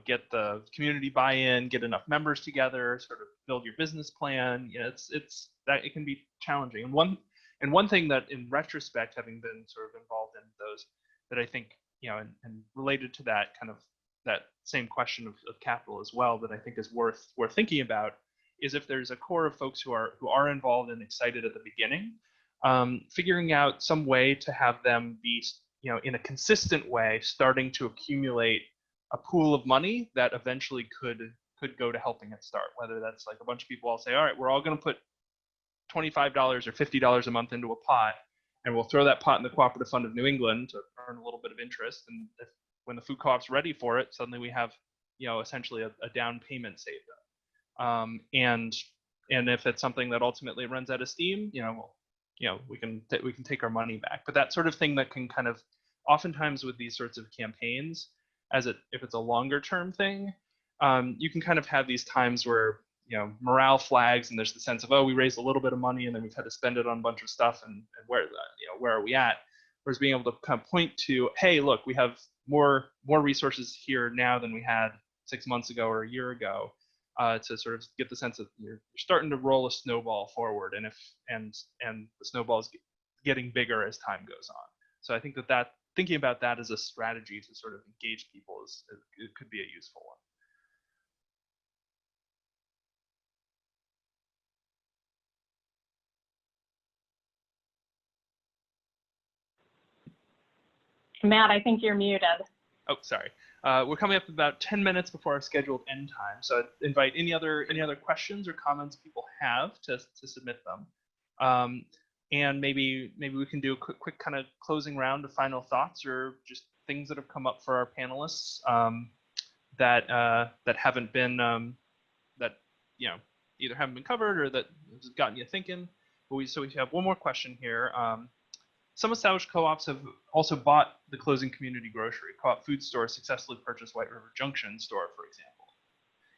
get the community buy-in, get enough members together, sort of build your business plan. It's that it can be challenging. And one thing that, in retrospect, having been sort of involved in those, that I think, and related to that kind of that same question of capital as well, that I think is worth thinking about, is if there's a core of folks who are involved and excited at the beginning, figuring out some way to have them be, in a consistent way, starting to accumulate a pool of money that eventually could go to helping it start. Whether that's like a bunch of people all say, all right, we're all going to put $25 or $50 a month into a pot, and we'll throw that pot in the Cooperative Fund of New England to earn a little bit of interest. And when the food co-op's ready for it, suddenly we have, essentially a down payment saved up. And if it's something that ultimately runs out of steam, we can take our money back. But that sort of thing that can kind of, oftentimes with these sorts of campaigns, if it's a longer term thing, you can kind of have these times where, morale flags, and there's the sense of, oh, we raised a little bit of money and then we've had to spend it on a bunch of stuff, and where are we at? Whereas being able to kind of point to, hey, look, we have more resources here now than we had 6 months ago or a year ago, to sort of get the sense that you're starting to roll a snowball forward, and the snowball is getting bigger as time goes on. So I think that thinking about that as a strategy to sort of engage people it could be a useful one. Matt, I think you're muted. Oh, sorry. We're coming up about 10 minutes before our scheduled end time. So I'd invite any other questions or comments people have to submit them. And maybe we can do a quick kind of closing round of final thoughts, or just things that have come up for our panelists that haven't been either haven't been covered or that has gotten you thinking. But we have one more question here. Some established co-ops have also bought the closing community grocery. Co-op food stores successfully purchased White River Junction store, for example.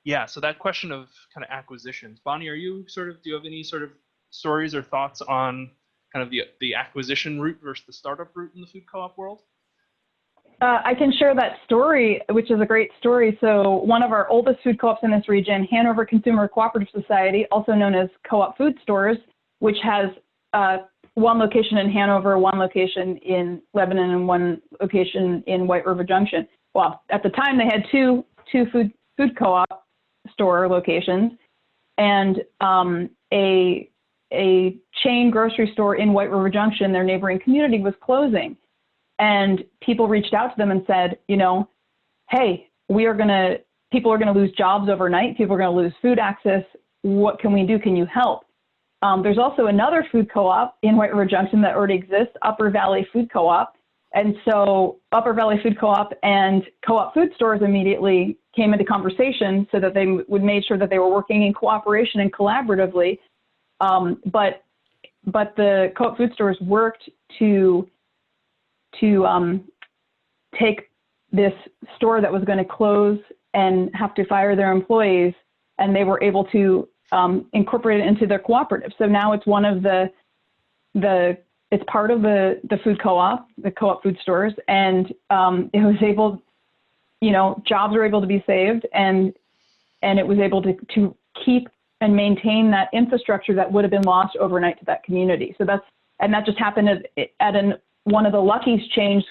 Yeah, so that question of kind of acquisitions. Bonnie, do you have any sort of stories or thoughts on kind of the acquisition route versus the startup route in the food co-op world? I can share that story, which is a great story. So one of our oldest food co-ops in this region, Hanover Consumer Cooperative Society, also known as Co-op Food Stores, which has one location in Hanover, one location in Lebanon, and one location in White River Junction. Well, at the time they had two food co-op store locations, and a chain grocery store in White River Junction, their neighboring community, was closing. And people reached out to them and said, hey, people are gonna lose jobs overnight. People are gonna lose food access. What can we do? Can you help? There's also another food co-op in White River Junction that already exists, Upper Valley Food Co-op. And so Upper Valley Food Co-op and Co-op Food Stores immediately came into conversation so that they would make sure that they were working in cooperation and collaboratively. But the Co-op Food Stores worked to take this store that was going to close and have to fire their employees, and they were able to incorporate it into their cooperative. So now it's one of it's part of the food co-op, the Co-op Food Stores, and it was able, jobs were able to be saved, and it was able to keep and maintain that infrastructure that would have been lost overnight to that community. So that just happened at one of the Lucky's chains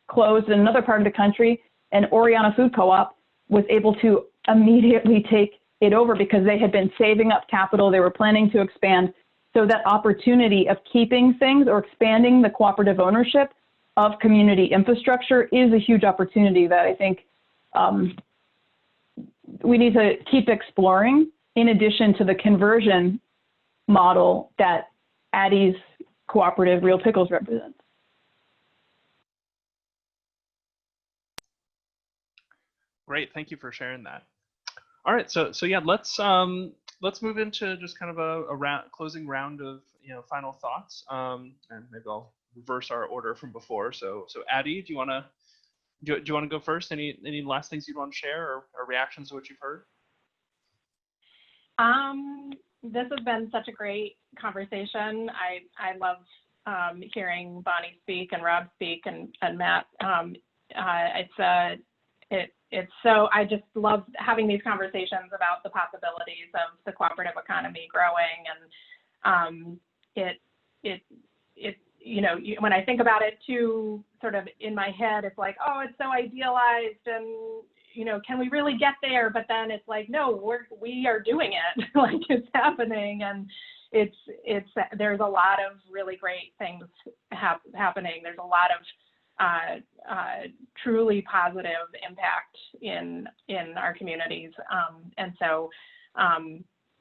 closed in another part of the country, and Oriana Food Co-op was able to immediately take it over because they had been saving up capital. They were planning to expand. So that opportunity of keeping things or expanding the cooperative ownership of community infrastructure is a huge opportunity that I think we need to keep exploring, in addition to the conversion model that Addie's cooperative Real Pickles represents. Great, thank you for sharing that. All right, so yeah, let's move into just kind of a closing round of final thoughts, and maybe I'll reverse our order from before. So Addie, do you want to go first? Any last things you'd want to share, or reactions to what you've heard? This has been such a great conversation. I love hearing Bonnie speak and Rob speak and Matt. It's so, I just love having these conversations about the possibilities of the cooperative economy growing, and when I think about it too, sort of in my head, it's like, oh, it's so idealized, and can we really get there? But then it's like, no, we are doing it. Like, it's happening, and there's a lot of really great things happening. There's a lot of truly positive impact in our communities, and so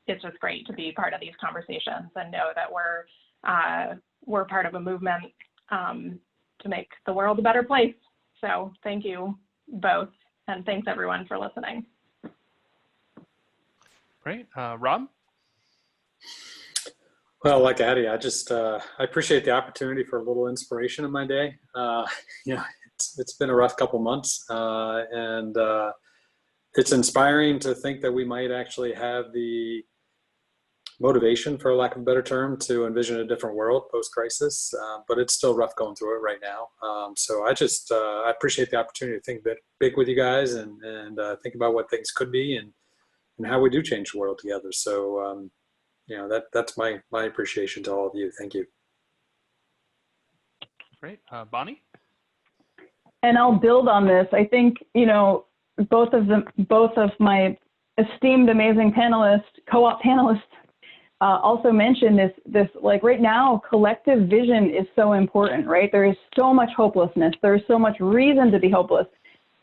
it's just great to be part of these conversations and know that we're part of a movement to make the world a better place. So thank you both, and thanks everyone for listening. Great. Rob? Well, like Addie, I appreciate the opportunity for a little inspiration in my day. It's been a rough couple months, and it's inspiring to think that we might actually have the motivation, for lack of a better term, to envision a different world post-crisis, but it's still rough going through it right now. So I appreciate the opportunity to think a bit big with you guys, and think about what things could be, and how we do change the world together. So that's my appreciation to all of you. Thank you. Great. Bonnie? And I'll build on this. I think, both of my esteemed, amazing panelists, co-op panelists, also mentioned this, like, right now, collective vision is so important, right? There is so much hopelessness. There's so much reason to be hopeless,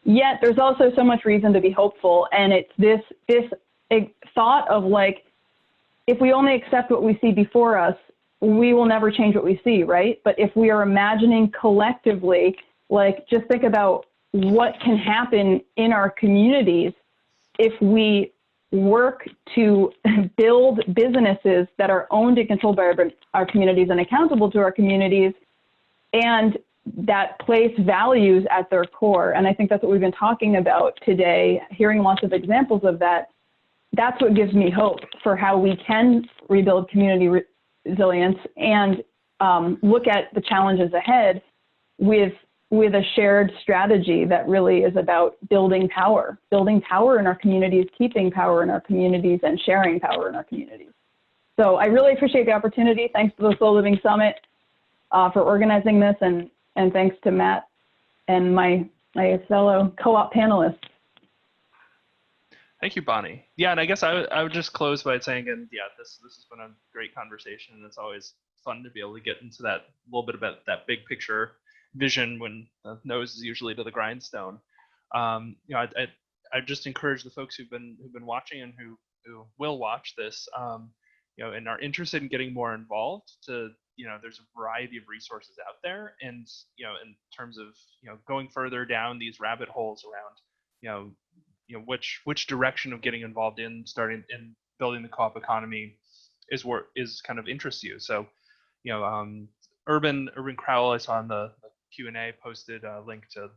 yet there's also so much reason to be hopeful. And it's this thought of, like, if we only accept what we see before us, we will never change what we see, right? But if we are imagining collectively, like, just think about what can happen in our communities if we work to build businesses that are owned and controlled by our communities and accountable to our communities, and that place values at their core. And I think that's what we've been talking about today, hearing lots of examples of that. That's what gives me hope for how we can rebuild community resilience and look at the challenges ahead with a shared strategy that really is about building power in our communities, keeping power in our communities, and sharing power in our communities. So I really appreciate the opportunity. Thanks to the Slow Living Summit for organizing this, and thanks to Matt and my fellow co-op panelists. Thank you, Bonnie. Yeah, and I guess I would just close by saying, and yeah, this has been a great conversation, and it's always fun to be able to get into that little bit about that big picture vision when the nose is usually to the grindstone. I just encourage the folks who've been watching and who will watch this, and are interested in getting more involved. There's a variety of resources out there, and in terms of going further down these rabbit holes around which direction of getting involved in starting in building the co-op economy is kind of interests you. So Urban Crowell, I saw on the Q&A, posted a link to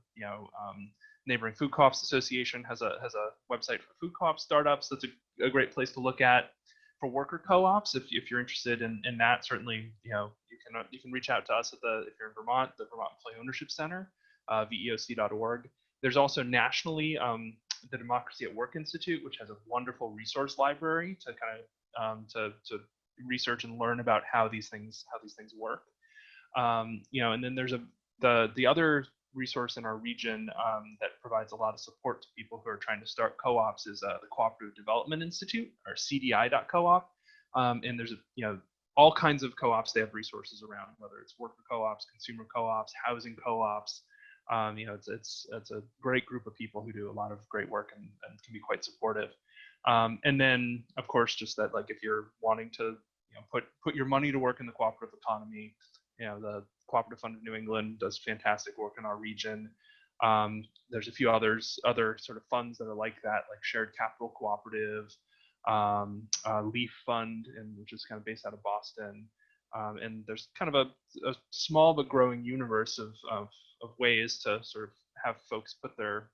Neighboring Food Co-ops Association has a website for food co-op startups. That's a great place to look at. For worker co-ops, if you're interested in that, certainly you can reach out to us if you're in Vermont, the Vermont Employee Ownership Center, VEOC.org. There's also nationally the Democracy at Work Institute, which has a wonderful resource library to kind of to research and learn about how these things work. And then there's the other resource in our region that provides a lot of support to people who are trying to start co-ops is the Cooperative Development Institute, or CDI.coop. And there's all kinds of co-ops. They have resources around, whether it's worker co-ops, consumer co-ops, housing co-ops. It's a great group of people who do a lot of great work and can be quite supportive. And then, of course, just that, like, if you're wanting to put your money to work in the cooperative economy, the Cooperative Fund of New England does fantastic work in our region. There's a few other sort of funds that are like that, like Shared Capital Cooperative, Leaf Fund, which is kind of based out of Boston. And there's kind of a small but growing universe of ways to sort of have folks put their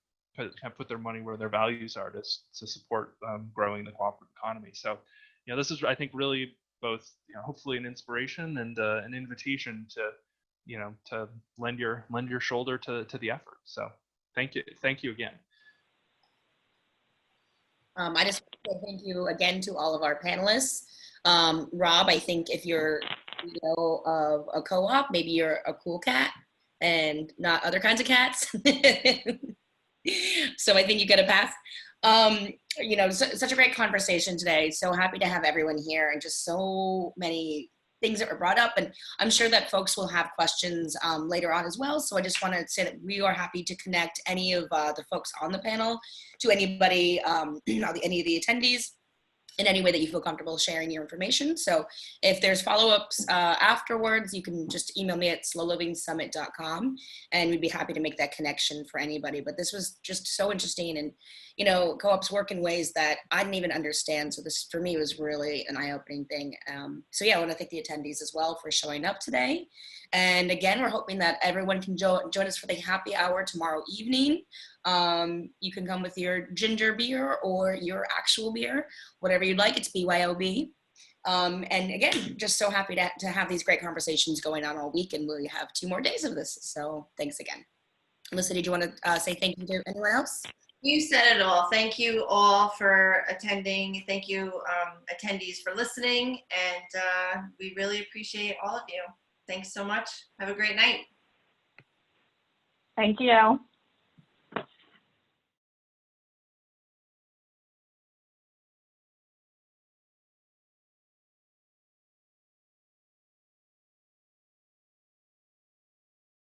money where their values are to support growing the cooperative economy. So, this is, I think, really both, hopefully an inspiration and an invitation to lend your shoulder to the effort. So thank you again. I just want to thank you again to all of our panelists. Rob, I think if you're CEO of a co-op, maybe you're a cool cat and not other kinds of cats. So I think you get a pass. Such a great conversation today. So happy to have everyone here, and just so many things that were brought up. And I'm sure that folks will have questions later on as well. So I just want to say that we are happy to connect any of the folks on the panel to anybody, any of the attendees, in any way that you feel comfortable sharing your information. So if there's follow-ups afterwards, you can just email me at slowlivingsummit.com, and we'd be happy to make that connection for anybody. But this was just so interesting, and co-ops work in ways that I didn't even understand. So this, for me, was really an eye-opening thing. So yeah, I want to thank the attendees as well for showing up today. And again, we're hoping that everyone can join us for the happy hour tomorrow evening. You can come with your ginger beer or your actual beer, whatever you'd like. It's BYOB. And again, just so happy to have these great conversations going on all week, and we have 2 more days of this. So thanks again. Melissa, did you want to say thank you to anyone else? You said it all. Thank you all for attending. Thank you, attendees, for listening. And we really appreciate all of you. Thanks so much. Have a great night. Thank you.